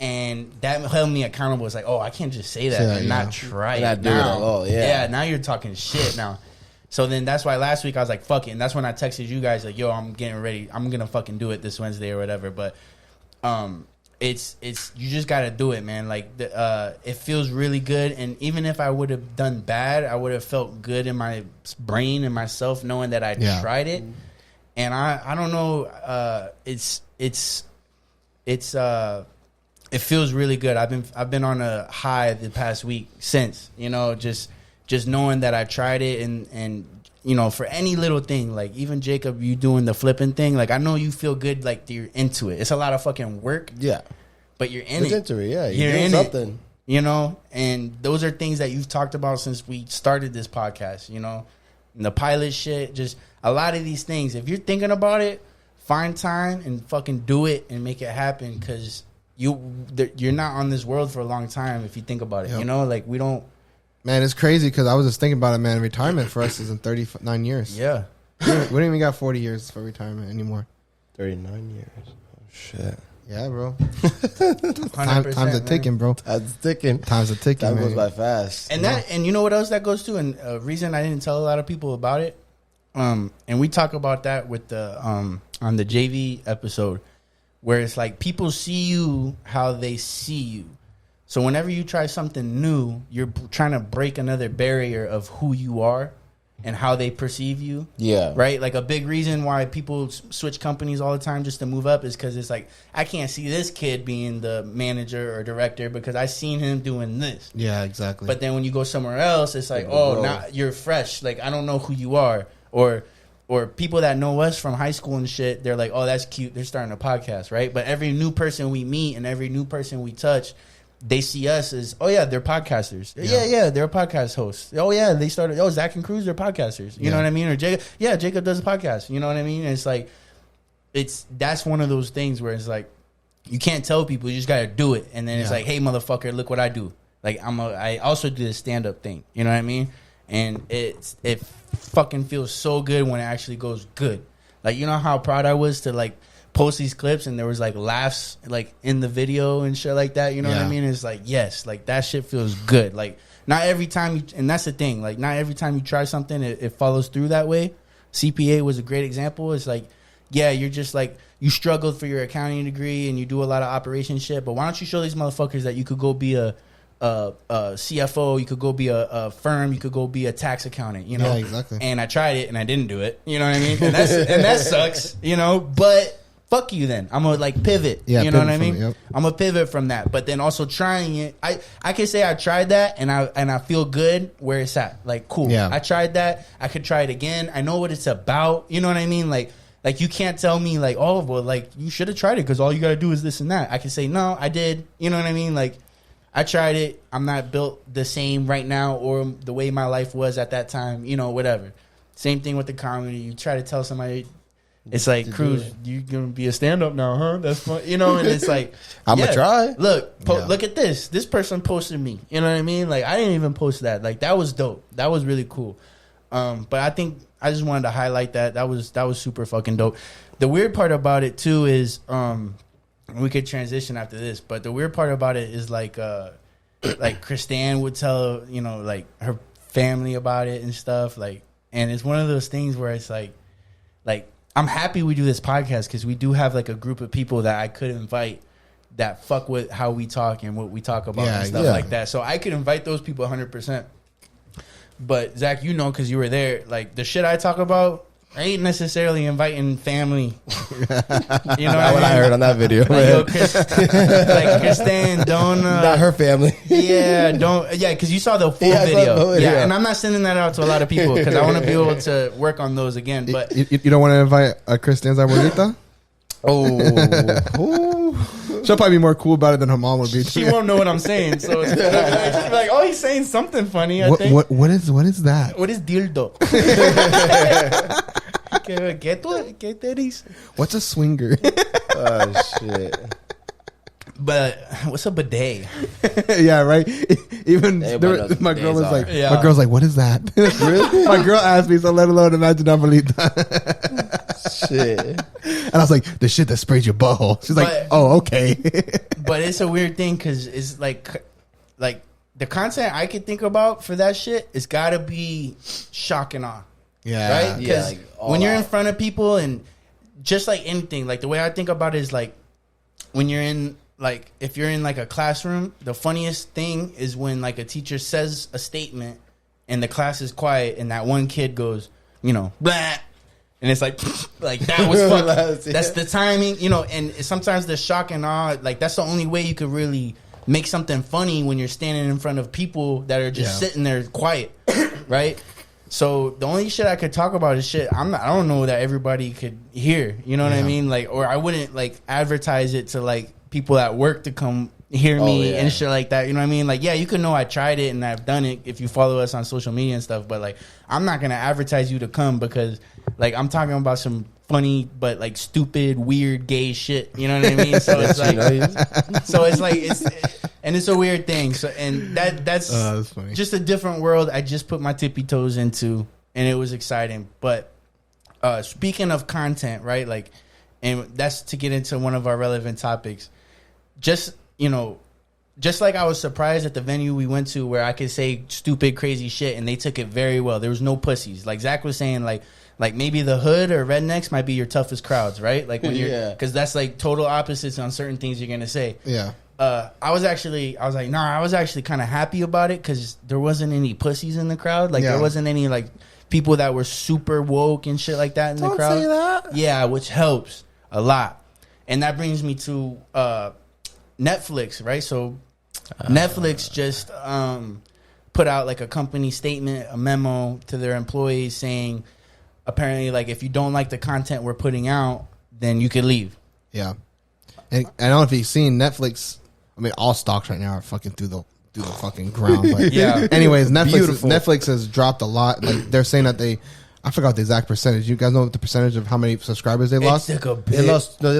[SPEAKER 2] And that held me accountable. It's like, oh, I can't just say that and not try it.
[SPEAKER 4] Not do it at all.
[SPEAKER 2] Yeah, now you're talking shit now. So then that's why last week I was like, fuck it. And that's when I texted you guys like, yo, I'm getting ready. I'm going to fucking do it this Wednesday or whatever. But it's you just got to do it, man. Like it feels really good. And even if I would have done bad, I would have felt good in my brain and myself knowing that I tried it. And I don't know. It feels really good. I've been on a high the past week since, you know, just just knowing that I tried it and you know, for any little thing, like even Jacob, you doing the flipping thing, like I know you feel good, like you're into it. It's a lot of fucking work.
[SPEAKER 4] Yeah.
[SPEAKER 2] But you're in it.
[SPEAKER 4] Into it, yeah.
[SPEAKER 2] You're
[SPEAKER 4] doing
[SPEAKER 2] in
[SPEAKER 4] something.
[SPEAKER 2] it. You know, and those are things that you've talked about since we started this podcast, you know. And the pilot shit, just a lot of these things. If you're thinking about it, find time and fucking do it and make it happen, because you're not on this world for a long time if you think about it. Yep. You know, like we don't.
[SPEAKER 1] Man, it's crazy because I was just thinking about it, man. Retirement for us is in 39 years.
[SPEAKER 2] Yeah.
[SPEAKER 1] We don't even got 40 years for retirement anymore.
[SPEAKER 4] 39 years. Oh, shit.
[SPEAKER 1] Yeah, bro. Time's a ticking, bro.
[SPEAKER 4] Time's ticking.
[SPEAKER 1] Time's a ticking,
[SPEAKER 4] Time
[SPEAKER 1] man.
[SPEAKER 4] goes by fast.
[SPEAKER 2] And you know what else that goes to? And a reason I didn't tell a lot of people about it, and we talk about that with the on the JV episode, where it's like people see you how they see you. So whenever you try something new, you're trying to break another barrier of who you are and how they perceive you.
[SPEAKER 4] Yeah.
[SPEAKER 2] Right? Like a big reason why people switch companies all the time just to move up is because it's like, I can't see this kid being the manager or director because I seen him doing this.
[SPEAKER 1] Yeah, exactly.
[SPEAKER 2] But then when you go somewhere else, it's like, now you're fresh. Like, I don't know who you are. Or people that know us from high school and shit, they're like, oh, that's cute. They're starting a podcast, right? But every new person we meet and every new person we touch, they see us as, oh yeah, they're podcasters. Yeah, they're a podcast host. Oh yeah, they started. Oh, Zach and Cruz, they're podcasters. You know what I mean? Or Jacob does a podcast. You know what I mean? And it's like, that's one of those things where it's like, you can't tell people, you just gotta do it. And then it's like, hey motherfucker, look what I do. Like I also do the stand up thing. You know what I mean? And it fucking feels so good when it actually goes good. Like, you know how proud I was to like post these clips and there was like laughs like in the video and shit like that, you know what I mean? It's like, yes, like that shit feels good. Like not every time and that's the thing, like not every time you try something it follows through that way. CPA was a great example. It's like, yeah, you're just like, you struggled for your accounting degree and you do a lot of operation shit, but why don't you show these motherfuckers that you could go be a CFO, you could go be a firm, you could go be a tax accountant, you know?
[SPEAKER 1] Yeah, exactly.
[SPEAKER 2] And I tried it and I didn't do it, you know what I mean? And that sucks, you know, but fuck you then. I'm gonna like pivot.
[SPEAKER 1] Yeah,
[SPEAKER 2] you know what I mean?
[SPEAKER 1] Yep.
[SPEAKER 2] I'm gonna pivot from that. But then also trying it, I can say I tried that and I feel good where it's at. Like, cool.
[SPEAKER 1] Yeah.
[SPEAKER 2] I tried that. I could try it again. I know what it's about. You know what I mean? Like you can't tell me like, oh, well, like you should have tried it because all you gotta do is this and that. I can say, no, I did. You know what I mean? Like I tried it. I'm not built the same right now or the way my life was at that time. You know, whatever. Same thing with the comedy. You try to tell somebody, it's like, Cruz, you gonna be a stand-up now, huh? That's fun. You know, and it's like,
[SPEAKER 4] I'm gonna try.
[SPEAKER 2] Look, look at this. This person posted me. You know what I mean? Like, I didn't even post that. Like, that was dope. That was really cool. But I think I just wanted to highlight that. That was super fucking dope. The weird part about it, too, is we could transition after this, but the weird part about it is like Christine would tell, you know, like her family about it and stuff. Like, and it's one of those things where it's like I'm happy we do this podcast because we do have like a group of people that I could invite that fuck with how we talk and what we talk about and stuff like that. So I could invite those people 100%. But Zach, you know, because you were there, like the shit I talk about, I ain't necessarily inviting family. You know what
[SPEAKER 4] I heard on that video.
[SPEAKER 2] Like, yo, Kristen, don't.
[SPEAKER 4] Not her family.
[SPEAKER 2] Yeah, don't. Yeah, because you saw the full video. Yeah, and I'm not sending that out to a lot of people because I want to be able to work on those again. But
[SPEAKER 1] you don't want to invite Kristen's abuelita? She'll probably be more cool about it than her mom would be.
[SPEAKER 2] She won't know what I'm saying, so it's she'll be like, "Oh, he's saying something funny." I think.
[SPEAKER 1] What is that?
[SPEAKER 2] What is dildo? ¿Qué te dice?
[SPEAKER 1] What's a swinger?
[SPEAKER 4] Oh shit!
[SPEAKER 2] But what's a bidet?
[SPEAKER 1] Yeah, right. Even my girl was like, my girl's like, "What is that?" Really? My girl asked me, so let alone imagine abuelita.
[SPEAKER 4] Shit.
[SPEAKER 1] And I was like, the shit that sprays your butthole. She's like, oh, okay.
[SPEAKER 2] But it's a weird thing because it's like the content I could think about for that shit, it's got to be shock and awe.
[SPEAKER 1] Yeah.
[SPEAKER 2] Right? Because when you're in front of people and just like anything, like the way I think about it is like when you're in, like if you're in like a classroom, the funniest thing is when like a teacher says a statement and the class is quiet and that one kid goes, you know, blah. And it's like that was fun. That's the timing, you know, and sometimes the shock and awe, like that's the only way you could really make something funny when you're standing in front of people that are just sitting there quiet. right? So the only shit I could talk about is shit I don't know that everybody could hear. You know what I mean? Like, or I wouldn't like advertise it to like people at work to come hear me and shit like that. You know what I mean? Like, yeah, you can know I tried it and I've done it if you follow us on social media and stuff. But like, I'm not gonna advertise you to come because like I'm talking about some funny but like stupid, weird, gay shit. You know what I mean? So it's like, and it's a weird thing. So and that's
[SPEAKER 1] funny.
[SPEAKER 2] Just a different world I just put my tippy toes into, and it was exciting. But speaking of content, right? Like, and that's to get into one of our relevant topics. Just, you know, just like I was surprised at the venue we went to where I could say stupid, crazy shit, and they took it very well. There was no pussies. Like Zach was saying, like maybe the hood or rednecks might be your toughest crowds, right? Like when you're, because that's like total opposites on certain things you're gonna say.
[SPEAKER 1] Yeah.
[SPEAKER 2] I was actually kind of happy about it because there wasn't any pussies in the crowd. Like there wasn't any like people that were super woke and shit like that in the crowd.
[SPEAKER 4] Say that.
[SPEAKER 2] Yeah, which helps a lot. And that brings me to Netflix, right? So Netflix just put out like a company statement, a memo to their employees saying, apparently, like if you don't like the content we're putting out, then you could leave.
[SPEAKER 1] Yeah, and I don't know if you've seen Netflix. I mean, all stocks right now are fucking through the fucking ground. But
[SPEAKER 2] yeah.
[SPEAKER 1] Anyways, Netflix has dropped a lot. Like they're saying that I forgot the exact percentage. You guys know the percentage of how many subscribers they lost?
[SPEAKER 2] They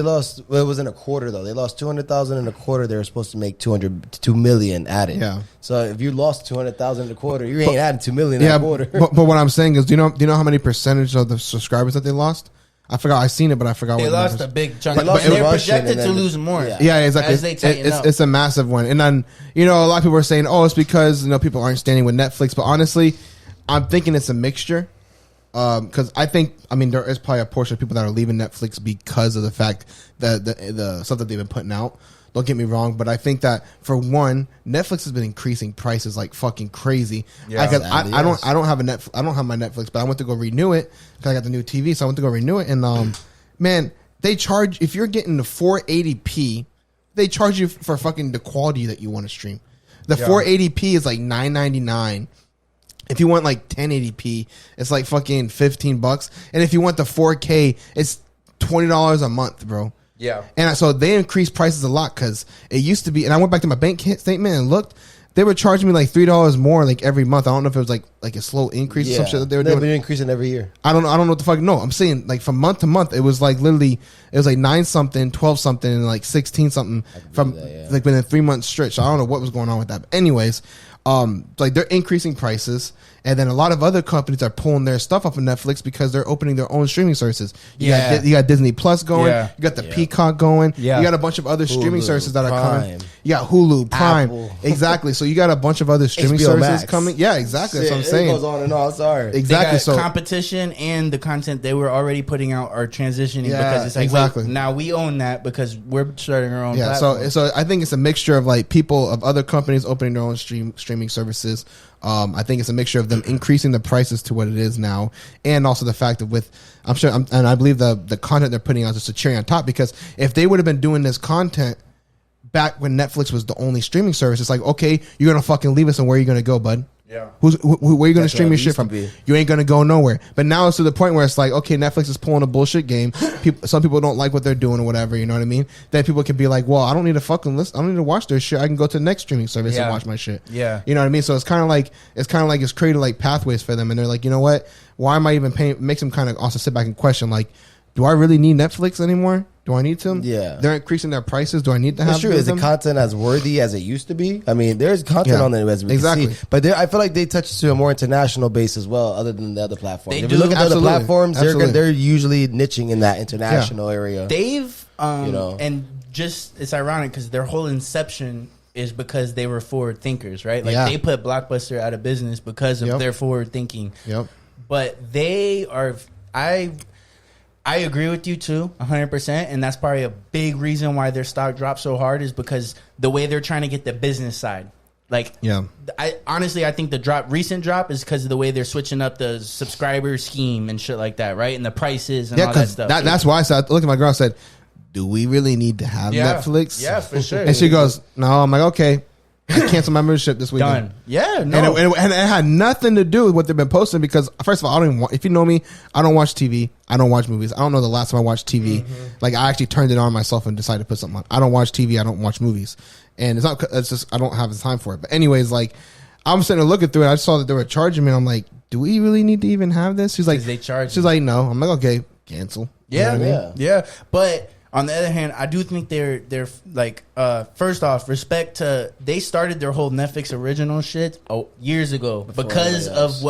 [SPEAKER 4] lost. Well, it was in a quarter though. They lost 200,000 in a quarter. They were supposed to make 2 million added.
[SPEAKER 1] Yeah.
[SPEAKER 4] So if you lost 200,000 in a quarter, you ain't adding 2 million in a quarter.
[SPEAKER 1] But what I'm saying is, do you know how many percentage of the subscribers that they lost? I forgot. I seen it, but I forgot.
[SPEAKER 2] They
[SPEAKER 1] what
[SPEAKER 2] lost a big chunk.
[SPEAKER 1] But
[SPEAKER 2] they're projected to lose more.
[SPEAKER 1] Yeah, exactly.
[SPEAKER 2] As they tighten up.
[SPEAKER 1] It's a massive one. And then, you know, a lot of people are saying, oh, it's because, you know, people aren't standing with Netflix. But honestly, I'm thinking it's a mixture. Because there is probably a portion of people that are leaving Netflix because of the fact that the stuff that they've been putting out. Don't get me wrong, but I think that for one, Netflix has been increasing prices like fucking crazy. Yeah, I don't have my Netflix, but I went to go renew it because I got the new TV, so I went to go renew it, and man, they charge, if you're getting the 480p, they charge you for fucking the quality that you want to stream. The 480p is like $9.99. If you want like 1080p, it's like fucking $15. And if you want the 4K, it's $20 a month, bro.
[SPEAKER 2] Yeah.
[SPEAKER 1] And so they increased prices a lot because it used to be, and I went back to my bank statement and looked, they were charging me like $3 more like every month. I don't know if it was like a slow increase or some shit that they were doing.
[SPEAKER 4] They've been increasing every year.
[SPEAKER 1] I don't know what the fuck. No, I'm saying like from month to month, it was like literally, it was like 9 something, 12 something, and like 16 something from like within a 3 month stretch. So I don't know what was going on with that. But anyways, like they're increasing prices, and then a lot of other companies are pulling their stuff off of Netflix because they're opening their own streaming services. You got Disney Plus going, you got the Peacock going, you got a bunch of other streaming services that are coming. You got Hulu, Prime, Exactly. So you got a bunch of other streaming
[SPEAKER 4] HBO
[SPEAKER 1] services
[SPEAKER 4] Max.
[SPEAKER 1] coming. Yeah, exactly. That's what I'm saying.
[SPEAKER 4] It goes on and on. Sorry,
[SPEAKER 1] exactly.
[SPEAKER 2] So competition and the content they were already putting out are transitioning because it's like
[SPEAKER 1] exactly.
[SPEAKER 2] wait, now we own that because we're starting our own.
[SPEAKER 1] Platform. So I think it's a mixture of like people of other companies opening their own streaming services. I think it's a mixture of them increasing the prices to what it is now, and also the fact that and I believe the content they're putting out is just a cherry on top, because if they would have been doing this content back when Netflix was the only streaming service, it's like, okay, you're gonna fucking leave us, and where are you gonna go, bud? Yeah. Where are you going to stream your shit from? You ain't going to go nowhere. But now it's to the point where it's like, okay, Netflix is pulling a bullshit game. Some people don't like what they're doing or whatever, you know what I mean? Then people can be like, well, I don't need to fucking listen. I don't need to watch their shit. I can go to the next streaming service and watch my shit.
[SPEAKER 2] Yeah.
[SPEAKER 1] You know what I mean? So it's kind of like it's created like pathways for them, and they're like, you know what? Why am I even paying? It makes them kind of also sit back and question, like, do I really need Netflix anymore? Do I need to?
[SPEAKER 4] Yeah.
[SPEAKER 1] They're increasing their prices. Do I need to have?
[SPEAKER 4] That's true. Is the content as worthy as it used to be? I mean, there's content on there as we can see. But I feel like they touch to a more international base as well, other than the other platforms. If you look at the other platforms, they're usually niching in that international area.
[SPEAKER 2] They've, and just, it's ironic because their whole inception is because they were forward thinkers, right? Like they put Blockbuster out of business because of their forward thinking.
[SPEAKER 1] Yep.
[SPEAKER 2] But they are, I agree with you too, 100%, and that's probably a big reason why their stock dropped so hard is because the way they're trying to get the business side. Like, I think the recent drop is because of the way they're switching up the subscriber scheme and shit like that, right? And the prices and all that stuff.
[SPEAKER 1] That's why I looked at my girl and said, do we really need to have Netflix?
[SPEAKER 2] Yeah, for sure.
[SPEAKER 1] And she goes, no. I'm like, okay. I canceled my membership this weekend.
[SPEAKER 2] Done. Yeah, no.
[SPEAKER 1] And it had nothing to do with what they've been posting because, first of all, I don't even if you know me, I don't watch TV. I don't watch movies. I don't know the last time I watched TV. Mm-hmm. Like, I actually turned it on myself and decided to put something on. I don't watch TV. I don't watch movies. And it's just, I don't have the time for it. But anyways, like, I'm sitting there looking through it. I saw that they were charging me. And I'm like, do we really need to even have this? She's like, she's like, no. I'm like, okay, cancel.
[SPEAKER 2] Yeah, you know what I mean? Yeah. But on the other hand, I do think they're like, first off, respect to, they started their whole Netflix original shit years ago because of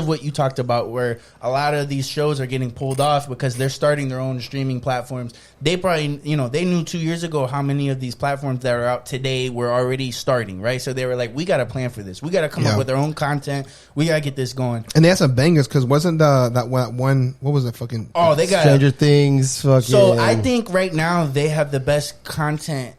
[SPEAKER 2] what you talked about, where a lot of these shows are getting pulled off because they're starting their own streaming platforms. They probably, they knew 2 years ago how many of these platforms that are out today were already starting, right? So they were like, we got to plan for this. We got to come up with our own content. We got to get this going.
[SPEAKER 1] And they had some bangers because wasn't that one, what was it fucking?
[SPEAKER 2] Oh, they got
[SPEAKER 4] Stranger Things. Fucking.
[SPEAKER 2] So I think right now they have the best content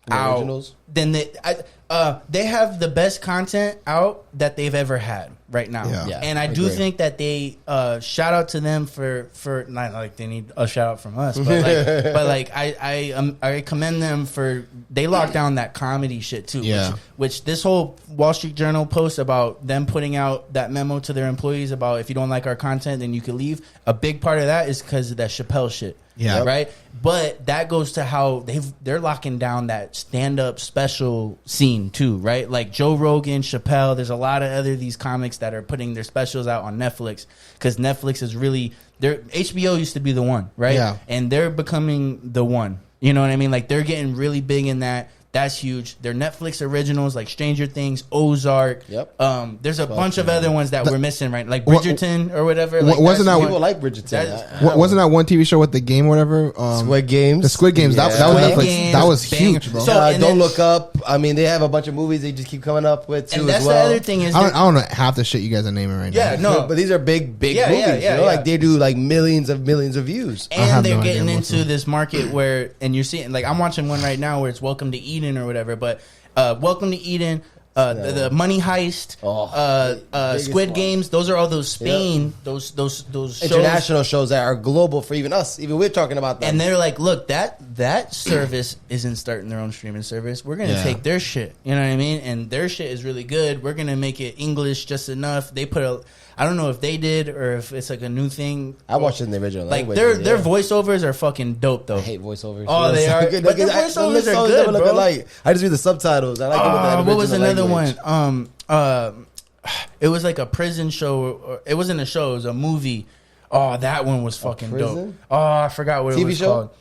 [SPEAKER 2] out. Originals? They have the best content out that they've ever had right now. Yeah, and I do think that they shout out to them for not like they need a shout out from us, but like I commend them for they locked down that comedy shit too. Yeah, which this whole Wall Street Journal post about them putting out that memo to their employees about if you don't like our content then you can leave. A big part of that is because of that Chappelle shit. Yeah. Right. But that goes to how they're locking down that stand up special scene too, right? Like Joe Rogan, Chappelle. There's a lot of these comics that are putting their specials out on Netflix because Netflix is really HBO used to be the one, right? Yeah. And they're becoming the one. You know what I mean? Like they're getting really big in that. That's huge. They're Netflix originals like Stranger Things, Ozark. Yep. There's a bunch of other ones that we're missing, right? Like Bridgerton or whatever. Like
[SPEAKER 1] wasn't that
[SPEAKER 4] people like Bridgerton?
[SPEAKER 1] Wasn't that one TV show with the game or whatever?
[SPEAKER 4] Squid Games.
[SPEAKER 1] The Squid Games. Yeah. That was Netflix. Games, that was huge, bro.
[SPEAKER 4] So, Don't Look Up. I mean, they have a bunch of movies they just keep coming up with too.
[SPEAKER 2] And that's
[SPEAKER 4] as well.
[SPEAKER 2] The other thing is
[SPEAKER 1] I don't know half the shit you guys are naming right now.
[SPEAKER 2] Yeah, no,
[SPEAKER 4] but these are big movies. Yeah, like they do like millions of views.
[SPEAKER 2] And they're getting into this market where, and you're seeing like I'm watching one right now where it's Welcome to Eden or whatever, but. Welcome to Eden, the Money Heist, Squid Games. Those are all those Spain, those
[SPEAKER 4] international shows that are global for even us. Even we're talking about them.
[SPEAKER 2] And they're like, look, that service isn't starting their own streaming service. We're gonna take their shit. You know what I mean? And their shit is really good. We're gonna make it English just enough. They put I don't know if they did or if it's like a new thing.
[SPEAKER 4] I watched it in the original
[SPEAKER 2] language. Like their voiceovers are fucking dope though.
[SPEAKER 4] I hate voiceovers.
[SPEAKER 2] Oh, they are. But their voiceovers are good, bro.
[SPEAKER 4] I just read the subtitles. I like
[SPEAKER 2] what was another one? It was like a prison show. It wasn't a show. It was a movie. Oh, that one was fucking dope. Oh, I forgot what it was called.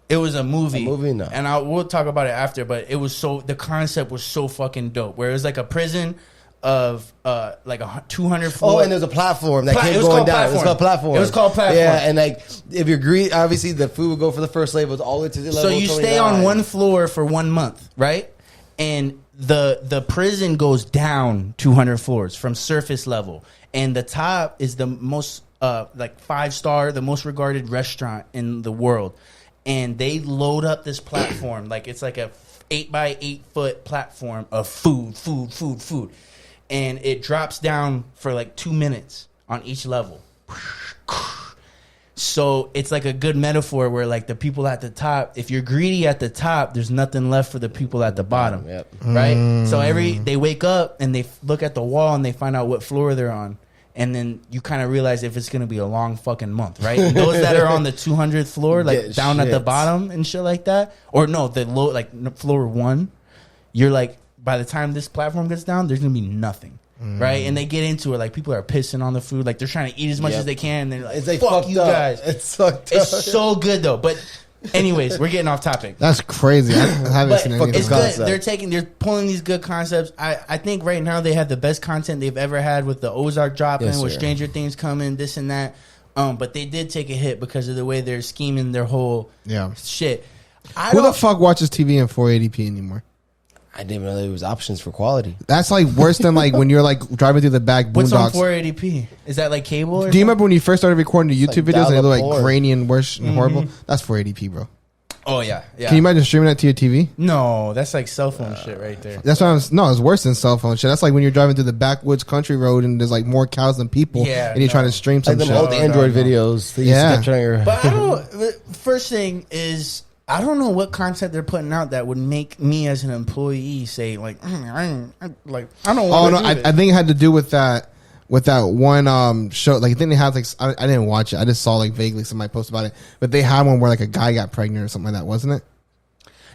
[SPEAKER 2] It was a movie.
[SPEAKER 4] No.
[SPEAKER 2] And we'll talk about it after. But it was the concept was so fucking dope. Where it was like a prison of like 200 floors.
[SPEAKER 4] Oh, and there's a platform that kept going down. It was called platform.
[SPEAKER 2] It was called platform.
[SPEAKER 4] Yeah, and like if you're greedy, obviously the food would go for the first levels all the way to the level.
[SPEAKER 2] So you stay on one floor for 1 month, right? And the prison goes down 200 floors from surface level, and the top is the most like 5-star, the most regarded restaurant in the world, and they load up this platform like it's like a 8x8 foot platform of food. And it drops down for like 2 minutes on each level. So it's like a good metaphor where like the people at the top, if you're greedy at the top, there's nothing left for the people at the bottom. Yep. Right? So they wake up and they look at the wall and they find out what floor they're on. And then you kind of realize if it's going to be a long fucking month, right? And those that are on the 200th floor, like down at the bottom and shit like that, or no, the low, like floor 1, you're like, by the time this platform gets down, there's going to be nothing. Right? And they get into it. Like, people are pissing on the food. Like, they're trying to eat as much as they can. And they're like, it's fuck you guys.
[SPEAKER 4] It's fucked
[SPEAKER 2] up. It's so good, though. But anyways, we're getting off topic.
[SPEAKER 1] That's crazy. I haven't seen any
[SPEAKER 2] it's good. They're pulling these good concepts. I think right now they have the best content they've ever had with the Ozark dropping, with Stranger Things coming, this and that. But they did take a hit because of the way they're scheming their whole shit.
[SPEAKER 1] Who the fuck watches TV in 480p anymore?
[SPEAKER 4] I didn't know there was options for quality.
[SPEAKER 1] That's like worse than like when you're like driving through the back boondocks.
[SPEAKER 2] What's on 480p? Is that like cable?
[SPEAKER 1] Do you remember when you first started recording the YouTube videos and they look like grainy and worse and horrible? That's 480p, bro.
[SPEAKER 2] Oh yeah.
[SPEAKER 1] Can you imagine streaming that to your TV?
[SPEAKER 2] No, that's like cell phone shit right there.
[SPEAKER 1] That's why it's worse than cell phone shit. That's like when you're driving through the backwoods country road and there's like more cows than people, and you're trying to stream some
[SPEAKER 4] like
[SPEAKER 1] shit.
[SPEAKER 4] Old Android videos.
[SPEAKER 2] But I don't. First thing is, I don't know what content they're putting out that would make me as an employee say like, I don't want.
[SPEAKER 1] Oh no, I think it had to do with that one show. Like I think they had like I didn't watch it. I just saw like vaguely somebody post about it. But they had one where like a guy got pregnant or something like that, wasn't it?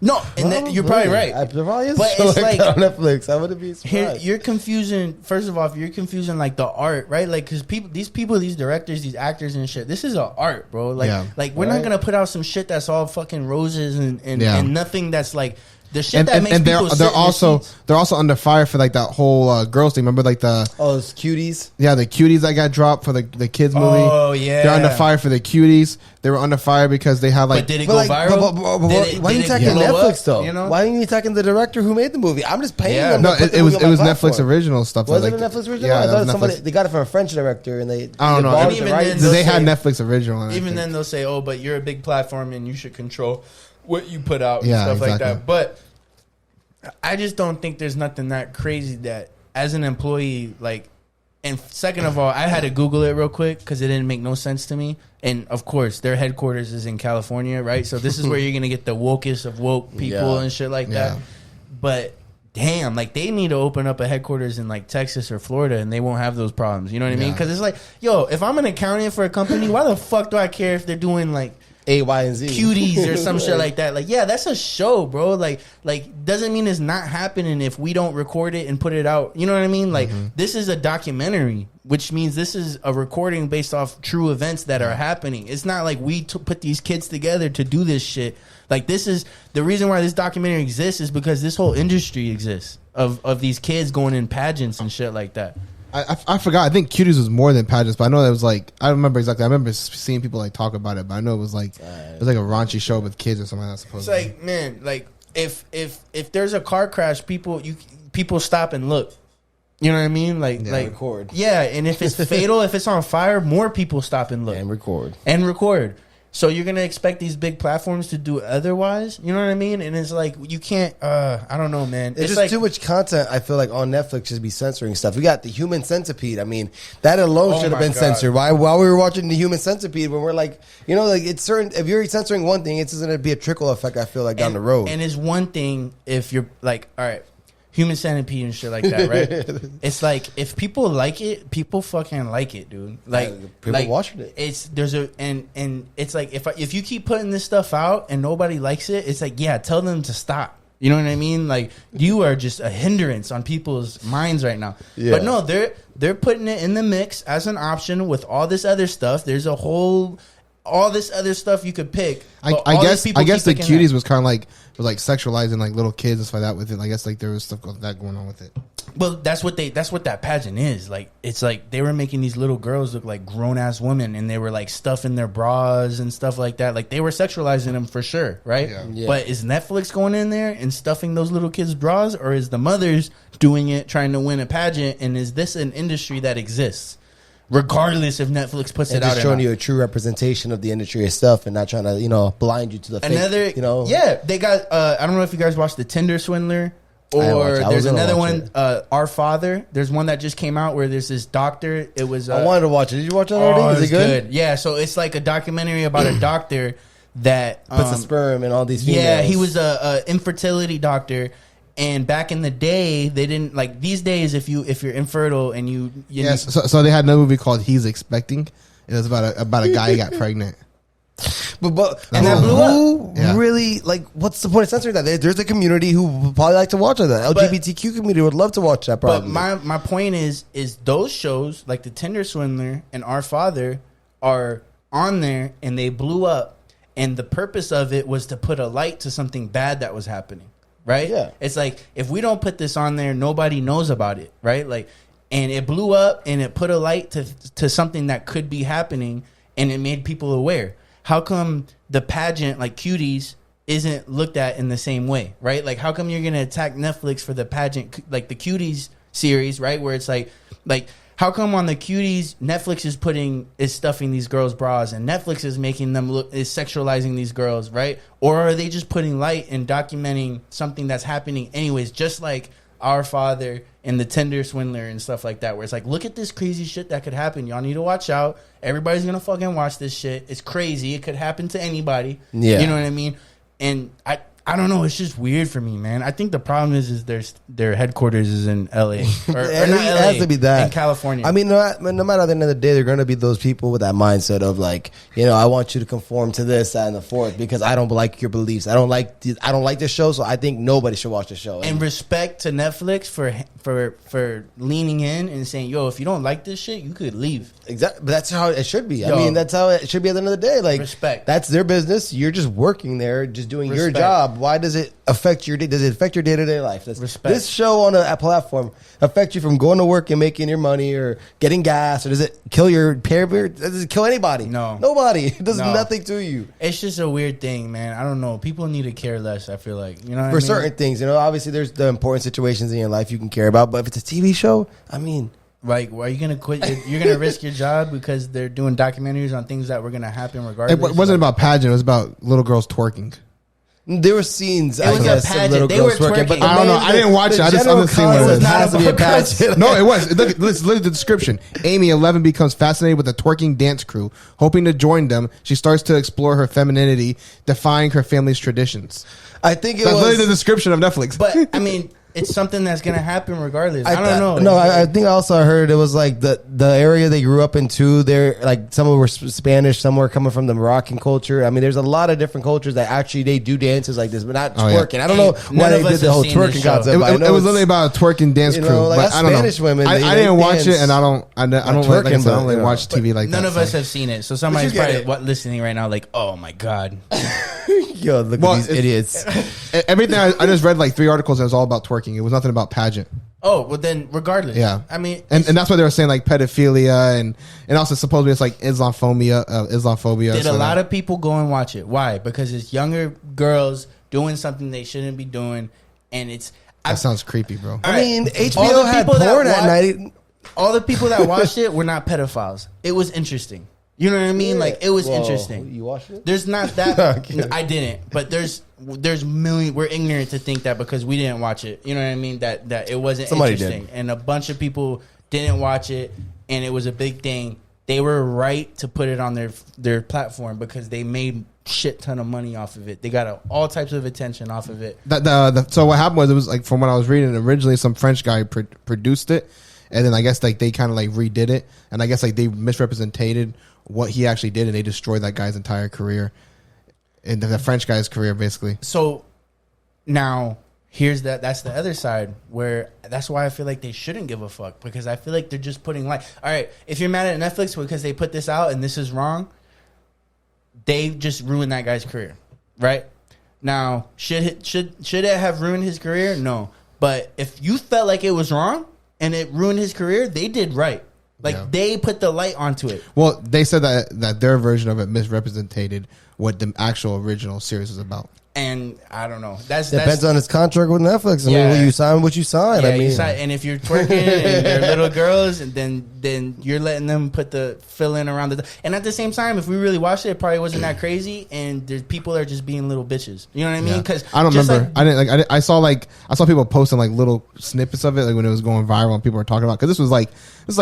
[SPEAKER 2] No, and you're probably right.
[SPEAKER 4] There probably is
[SPEAKER 2] but
[SPEAKER 4] a show
[SPEAKER 2] it's like
[SPEAKER 4] on Netflix. I wouldn't be surprised.
[SPEAKER 2] You're confusing. First of all, you're confusing like the art, right? Like because these directors, these actors and shit. This is an art, bro. Like we're not gonna put out some shit that's all fucking roses and nothing that's like. The shit that makes people
[SPEAKER 1] they're also under fire for like that whole girls thing. Remember like
[SPEAKER 4] those cuties?
[SPEAKER 1] Yeah, the cuties that got dropped for the kids movie.
[SPEAKER 2] Oh yeah,
[SPEAKER 1] they're under fire for the cuties. They were under fire because they had like.
[SPEAKER 2] But did it go viral?
[SPEAKER 4] Why are you attacking Netflix though? You know? Why are you attacking the director who made the movie? I'm just paying them.
[SPEAKER 1] No, it was Netflix original stuff.
[SPEAKER 4] Was it a Netflix original?
[SPEAKER 1] Yeah,
[SPEAKER 4] I thought somebody they got it from a French director and they.
[SPEAKER 1] I don't know. They had Netflix original.
[SPEAKER 2] Even then they'll say, "Oh, but you're a big platform and you should control what you put out and stuff like that." But I just don't think there's nothing that crazy that as an employee, like, and second of all, I had to Google it real quick because it didn't make no sense to me. And of course, their headquarters is in California, right? So this is where you're going to get the wokest of woke people and shit like that. But damn, like they need to open up a headquarters in like Texas or Florida and they won't have those problems. You know what I mean? Because it's like, yo, if I'm an accountant for a company, why the fuck do I care if they're doing like
[SPEAKER 4] A, Y, and Z
[SPEAKER 2] cuties or some shit like that? Like, yeah, that's a show, bro. Like doesn't mean it's not happening if we don't record it and put it out. You know what I mean? Like, this is a documentary, which means this is a recording based off true events that are happening. It's not like we put these kids together to do this shit. Like, this is the reason why this documentary exists is because this whole industry exists of these kids going in pageants and shit like that.
[SPEAKER 1] I forgot. I think Cuties was more than pageants, but I know that was like I remember exactly. I remember seeing people like talk about it, but I know it was like a raunchy show with kids or something like that.
[SPEAKER 2] Supposed. It's like, man, like if there's a car crash, people stop and look. You know what I mean? Like
[SPEAKER 4] record.
[SPEAKER 2] Yeah, and if it's fatal, if it's on fire, more people stop and look
[SPEAKER 4] and record.
[SPEAKER 2] So you're gonna expect these big platforms to do otherwise? You know what I mean? And it's like you can't. I don't know, man.
[SPEAKER 4] It's just like, too much content. I feel like on Netflix should be censoring stuff. We got the Human Centipede. I mean, that alone should have been censored. Why? While we were watching the Human Centipede, when we're like, like it's certain. If you're censoring one thing, it's going to be a trickle effect. I feel like down the road.
[SPEAKER 2] And it's one thing if you're like, all right. Human Centipede and shit like that, right? It's like if people like it, people fucking like it, dude. Like
[SPEAKER 4] people watching it.
[SPEAKER 2] It's and it's like if you keep putting this stuff out and nobody likes it, it's like tell them to stop. You know what I mean? Like you are just a hindrance on people's minds right now. Yeah. But no, they're putting it in the mix as an option with all this other stuff. There's all this other stuff you could pick.
[SPEAKER 1] I guess the Cuties was kind of like sexualizing like little kids and stuff like that with it. I guess like there was stuff like that going on with it.
[SPEAKER 2] Well, that's what that pageant is. Like it's like they were making these little girls look like grown ass women, and they were like stuffing their bras and stuff like that. Like they were sexualizing them for sure, right? Yeah. But is Netflix going in there and stuffing those little kids' bras, or is the mothers doing it trying to win a pageant? And is this an industry that exists? Regardless if Netflix puts it out,
[SPEAKER 4] just showing you a true representation of the industry itself, and not trying to blind you to the fake,
[SPEAKER 2] Yeah, they got. I don't know if you guys watched the Tinder Swindler, or there's another one, Our Father. There's one that just came out where there's this doctor. It was.
[SPEAKER 4] I wanted to watch it. Did you watch it already? Is it good?
[SPEAKER 2] Yeah, so it's like a documentary about a doctor that
[SPEAKER 4] puts the sperm in all these females.
[SPEAKER 2] Yeah, he was a infertility doctor. And back in the day, they didn't like these days. If you're infertile and you
[SPEAKER 1] so they had another movie called He's Expecting. It was about a guy who got pregnant.
[SPEAKER 4] But and that blew up. Really, like, what's the point of censoring that? There's a community who would probably like to watch that. LGBTQ community would love to watch that. Probably.
[SPEAKER 2] But my point is those shows like the Tinder Swindler and Our Father are on there and they blew up, and the purpose of it was to put a light to something bad that was happening. Right? Yeah. It's like, if we don't put this on there, nobody knows about it. Right? Like, and it blew up and it put a light to something that could be happening, and it made people aware. How come the pageant, like Cuties, isn't looked at in the same way? Right? Like, how come you're going to attack Netflix for the pageant, like the Cuties series, right? Where it's like, how come on the Cuties, Netflix is stuffing these girls' bras, and Netflix is making them is sexualizing these girls, right? Or are they just putting light and documenting something that's happening anyways, just like Our Father and the Tinder Swindler and stuff like that, where it's like, look at this crazy shit that could happen. Y'all need to watch out. Everybody's going to fucking watch this shit. It's crazy. It could happen to anybody. Yeah. You know what I mean? And I don't know. It's just weird for me, man. I think the problem is their headquarters is in L.A. or not
[SPEAKER 4] it
[SPEAKER 2] LA,
[SPEAKER 4] has to be that
[SPEAKER 2] in California.
[SPEAKER 4] I mean, no matter at the end of the day, they're going to be those people with that mindset of like, I want you to conform to this, that, and the fourth because I don't like your beliefs. I don't like this show, so I think nobody should watch the show.
[SPEAKER 2] And respect to Netflix for leaning in and saying, "Yo, if you don't like this shit, you could leave."
[SPEAKER 4] Exactly, but that's how it should be. I mean, that's how it should be at the end of the day. Like,
[SPEAKER 2] respect.
[SPEAKER 4] That's their business. You're just working there, just doing your job. Why does it affect your day? Does it affect your day-to-day life?
[SPEAKER 2] Respect.
[SPEAKER 4] This show on a platform affect you from going to work and making your money or getting gas, or does it kill your parent? Does it kill anybody?
[SPEAKER 2] No.
[SPEAKER 4] Nobody. It does nothing to you.
[SPEAKER 2] It's just a weird thing, man. I don't know. People need to care less, I feel like. You know what I
[SPEAKER 4] For
[SPEAKER 2] mean?
[SPEAKER 4] certain things, obviously there's the important situations in your life you can care about, but if it's a TV show, I mean...
[SPEAKER 2] Like, are you gonna quit? You're gonna risk your job because they're doing documentaries on things that were gonna happen regardless.
[SPEAKER 1] It wasn't about pageant. It was about little girls twerking.
[SPEAKER 4] There were scenes,
[SPEAKER 2] I guess, of little
[SPEAKER 4] girls twerking, but
[SPEAKER 1] I don't know. I didn't watch it. I just understand what it was.
[SPEAKER 4] It has to be a pageant.
[SPEAKER 1] No, it was. Let's look at the description. Amy, 11, becomes fascinated with a twerking dance crew. Hoping to join them, she starts to explore her femininity, defying her family's traditions.
[SPEAKER 4] I think
[SPEAKER 1] That's literally the description of Netflix.
[SPEAKER 2] But, I mean... It's something that's gonna happen regardless. I don't know.
[SPEAKER 4] No, I think I also heard it was like the area they grew up in too. They're like some were Spanish, some were coming from the Moroccan culture. I mean, there's a lot of different cultures that actually they do dances like this, but not twerking. Yeah. I don't know why they did the whole twerking concept.
[SPEAKER 1] It was literally about a twerking dance crew.
[SPEAKER 4] Like
[SPEAKER 1] but I don't
[SPEAKER 4] Spanish
[SPEAKER 1] know.
[SPEAKER 4] women.
[SPEAKER 1] I didn't watch it, and I don't
[SPEAKER 4] twerking,
[SPEAKER 1] watch TV like that.
[SPEAKER 2] None of us have seen it, so somebody's probably listening right now, like, oh my god.
[SPEAKER 4] Yo, look at these idiots.
[SPEAKER 1] Everything I just read like 3 articles. That was all about twerking. It was nothing about pageant.
[SPEAKER 2] Oh, well then, regardless.
[SPEAKER 1] Yeah.
[SPEAKER 2] I mean,
[SPEAKER 1] and that's why they were saying like pedophilia and also supposedly it's like Islamophobia.
[SPEAKER 2] Did a lot of people go and watch it? Why? Because it's younger girls doing something they shouldn't be doing, and it's
[SPEAKER 1] that sounds creepy, bro.
[SPEAKER 4] I mean, HBO had porn at night.
[SPEAKER 2] All the people that watched it were not pedophiles. It was interesting. You know what I mean? Yeah. Like, it was interesting.
[SPEAKER 4] You watched it?
[SPEAKER 2] There's not that. No, I didn't. But there's million. We're ignorant to think that because we didn't watch it. You know what I mean? That it wasn't interesting. And a bunch of people didn't watch it, and it was a big thing. They were right to put it on their platform because they made shit ton of money off of it. They got all types of attention off of it.
[SPEAKER 1] So what happened was, it was like, from what I was reading, originally some French guy produced it, and then I guess like they kind of like redid it, and I guess like they misrepresented what he actually did, and they destroyed that guy's entire career, and the French guy's career, basically.
[SPEAKER 2] So now here's that's the other side, where that's why I feel like they shouldn't give a fuck, because I feel like they're just putting all right, if you're mad at Netflix because they put this out and this is wrong, they just ruined that guy's career, right? Now, should it have ruined his career? No. But if you felt like it was wrong and it ruined his career, they did right. They put the light onto it.
[SPEAKER 1] Well, they said that their version of it misrepresented what the actual original series was about.
[SPEAKER 2] And I don't know.
[SPEAKER 4] Depends on his contract with Netflix. I mean, you sign what you sign.
[SPEAKER 2] Yeah,
[SPEAKER 4] I mean,
[SPEAKER 2] and if you're twerking and they're little girls, and then you're letting them put the fill in around the. And at the same time, if we really watched it probably wasn't that crazy. And there's people are just being little bitches. You know what I mean? Because
[SPEAKER 1] I don't remember. I saw people posting like little snippets of it, like when it was going viral and people were talking about. Because this was like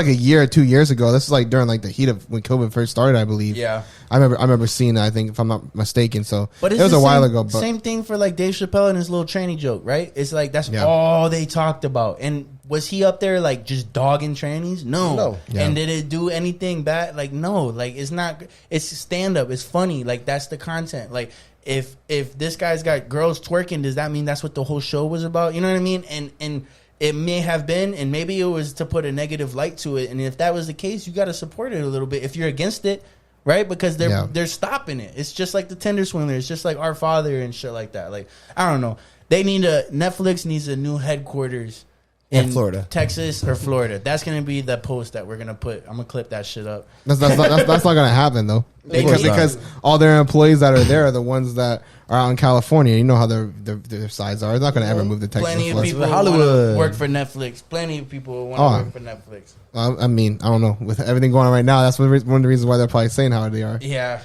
[SPEAKER 1] a year or 2 years ago. This was like during like the heat of when COVID first started, I believe.
[SPEAKER 2] Yeah.
[SPEAKER 1] I remember seeing that, I think, if I'm not mistaken. So it was a while ago. But
[SPEAKER 2] same thing for like Dave Chappelle and his little tranny joke, right? It's like that's all they talked about. And was he up there like just dogging trannies? No. Yeah. And did it do anything bad? Like, no. Like, it's not. It's stand up. It's funny. Like, that's the content. Like, if this guy's got girls twerking, does that mean that's what the whole show was about? You know what I mean? And it may have been, and maybe it was to put a negative light to it. And if that was the case, you got to support it a little bit. If you're against it. Right, because they're stopping it. It's just like the Tinder swindler. It's just like Our Father and shit like that. Like, I don't know. Netflix needs a new headquarters in
[SPEAKER 4] Florida,
[SPEAKER 2] Texas, or Florida. That's gonna be the post that we're gonna put. I'm gonna clip that shit up.
[SPEAKER 1] That's not gonna happen though, because all their employees that are there are the ones that are out in California. You know how their sides are. They're not gonna ever move to Texas.
[SPEAKER 2] Plenty of people Hollywood work for Netflix. Plenty of people want to work for Netflix.
[SPEAKER 1] I mean, I don't know. With everything going on right now, that's one of the reasons why they're probably saying how they are.
[SPEAKER 2] Yeah.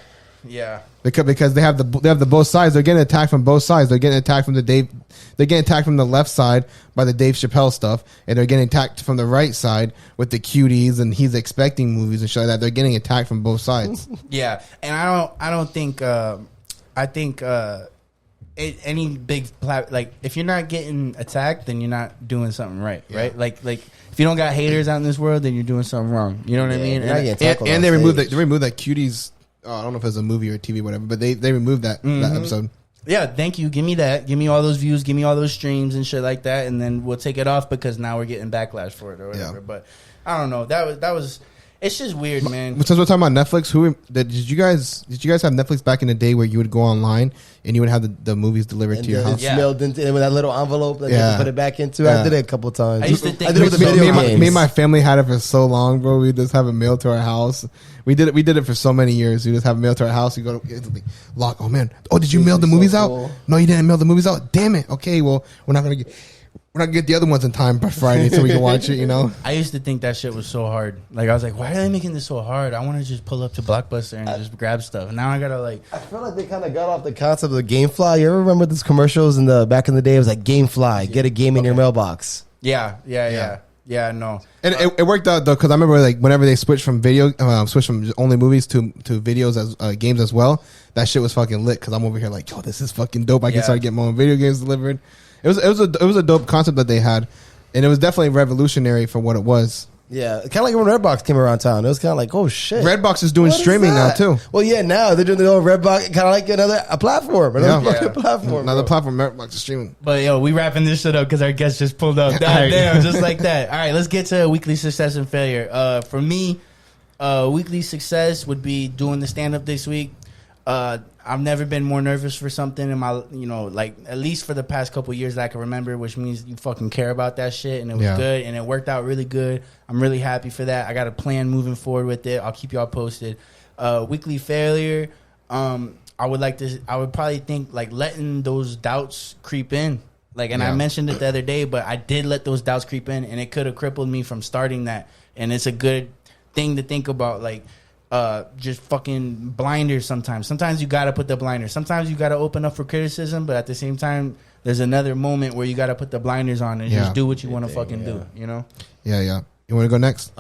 [SPEAKER 1] Because they have the both sides. They're getting attacked from both sides. They're getting attacked from They're getting attacked from the left side by the Dave Chappelle stuff, and they're getting attacked from the right side with the cuties and he's expecting movies and shit like that. They're getting attacked from both sides.
[SPEAKER 2] Yeah, and I don't think. I think any big like if you're not getting attacked, then you're not doing something right, right? Like if you don't got haters out in this world, then you're doing something wrong. You know what I mean?
[SPEAKER 1] And they removed that Cuties. I don't know if it's a movie or TV or whatever, but they removed that episode.
[SPEAKER 2] Yeah, thank you. Give me that. Give me all those views. Give me all those streams and shit like that, and then we'll take it off because now we're getting backlash for it or whatever. Yeah. But I don't know. That was. It's just weird, man.
[SPEAKER 1] Since we're talking about Netflix, did you guys have Netflix back in the day where you would go online and you would have the movies delivered to your house?
[SPEAKER 4] Yeah. Mailed into with that little envelope that you put it back into. Yeah. I did it a couple times.
[SPEAKER 2] I used to think
[SPEAKER 4] I did it with the video games.
[SPEAKER 1] Me and my family had it for so long, bro. We just have it mailed to our house. We did it for so many years. We just have it mailed to our house. You go to lock. Oh man. Oh, did you mail the movies out? No, you didn't mail the movies out. Damn it. Okay, well we're not gonna get the other ones in time by Friday so we can watch it, you know?
[SPEAKER 2] I used to think that shit was so hard. Like, I was like, why are they making this so hard? I want to just pull up to Blockbuster and just grab stuff. Now I gotta like...
[SPEAKER 4] I feel like they kind of got off the concept of GameFly. You ever remember those commercials back in the day? It was like, GameFly, get a game in your mailbox.
[SPEAKER 2] Yeah, no.
[SPEAKER 1] And it worked out, though, because I remember, like, whenever they switched from only movies to videos as games as well, that shit was fucking lit, because I'm over here like, yo, this is fucking dope. I can start getting my own video games delivered. It was a dope concept that they had, and it was definitely revolutionary for what it was.
[SPEAKER 4] Yeah, kind of like when Redbox came around town. It was kind of like, oh shit.
[SPEAKER 1] Redbox is doing streaming now too.
[SPEAKER 4] Well, yeah, now they're doing the old Redbox, kind of like another platform. Another
[SPEAKER 1] platform. Redbox is streaming.
[SPEAKER 2] But yo, we wrapping this shit up because our guest just pulled up. Damn, just like that. All right, let's get to weekly success and failure. For me, weekly success would be doing the stand up this week. I've never been more nervous for something in my, like at least for the past couple of years that I can remember, which means you fucking care about that shit, and it was good, and it worked out really good. I'm really happy for that. I got a plan moving forward with it. I'll keep y'all posted. Weekly failure. I would probably think like letting those doubts creep in. Like, and I mentioned it the other day, but I did let those doubts creep in, and it could have crippled me from starting that. And it's a good thing to think about, like. Just fucking blinders sometimes. Sometimes you gotta put the blinders. Sometimes you gotta open up for criticism, but at the same time, there's another moment where you gotta put the blinders on and just do what you want to fucking do, you know?
[SPEAKER 1] Yeah. You want to go next?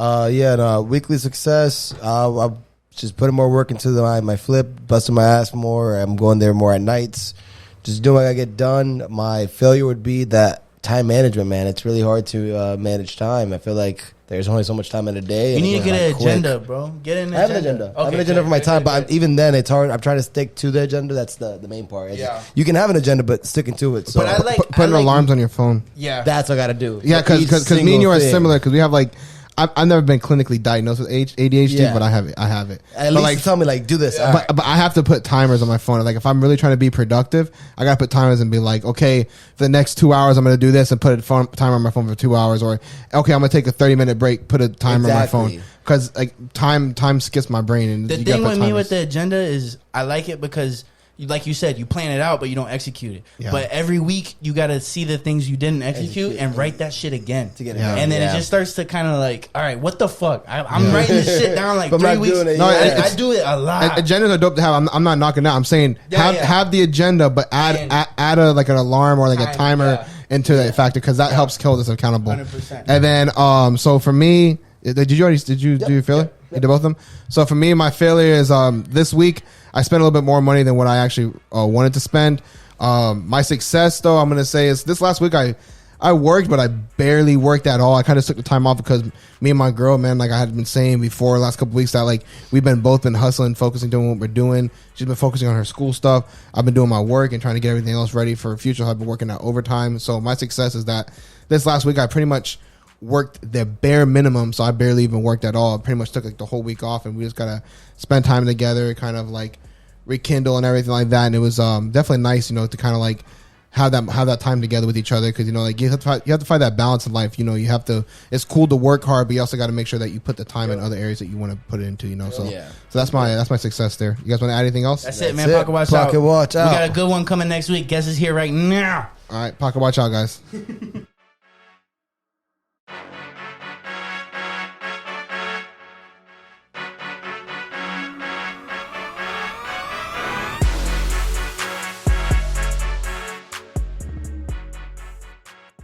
[SPEAKER 4] Weekly success. I'm just putting more work into my flip, busting my ass more. I'm going there more at nights. Just doing what I get done. My failure would be that time management, man. It's really hard to manage time. I feel like there's only so much time in a day.
[SPEAKER 2] You need to get an agenda, bro. Get an agenda.
[SPEAKER 4] I have an agenda. Okay, I have an agenda for my time, but even then, it's hard. I'm trying to stick to the agenda. That's the main part. You can have an agenda, but sticking to it. So,
[SPEAKER 1] but I like putting alarms on your phone.
[SPEAKER 2] Yeah,
[SPEAKER 4] that's what I got to do.
[SPEAKER 1] Yeah, because me and you are similar. Because we have like. I've never been clinically diagnosed with ADHD, but I have it.
[SPEAKER 4] At least tell me, like, do this.
[SPEAKER 1] Yeah. But I have to put timers on my phone. Like, if I'm really trying to be productive, I got to put timers and be like, okay, for the next 2 hours, I'm going to do this and put a timer on my phone for 2 hours. Or, okay, I'm going to take a 30-minute break, put a timer on my phone. Because, like, time skips my brain. And
[SPEAKER 2] the thing with me with the agenda is I like it because... like you said, you plan it out, but you don't execute it. Yeah. But every week, you got to see the things you didn't execute and write that shit again. To get it and then it just starts to kind of like, all right, what the fuck? I'm writing this shit down like 3 weeks. I do it a lot.
[SPEAKER 1] Agendas are dope to have. I'm not knocking that. I'm saying have the agenda, but add a like an alarm or like a timer into that factor because that helps kill this accountable. 100%. And then, so for me, did you do your failure? You did both of them? So for me, my failure is this week, I spent a little bit more money than what I actually wanted to spend. My success, though, I'm going to say is this last week I worked, but I barely worked at all. I kind of took the time off because me and my girl, man, like I had been saying before the last couple of weeks that like we've both been hustling, focusing, doing what we're doing. She's been focusing on her school stuff. I've been doing my work and trying to get everything else ready for the future. I've been working out overtime. So my success is that this last week I pretty much worked the bare minimum, so I barely even worked at all. I pretty much took like the whole week off, and we just gotta spend time together, kind of like rekindle and everything like that. And it was definitely nice, to kind of like have that time together with each other because like you have to find that balance in life. You have to. It's cool to work hard, but you also got to make sure that you put the time in other areas that you want to put it into. So that's my success there. You guys want to add anything else?
[SPEAKER 2] That's it, man. Pocket watch out. We got a good one coming next week. Guess is here right now.
[SPEAKER 1] All right, pocket watch out, guys.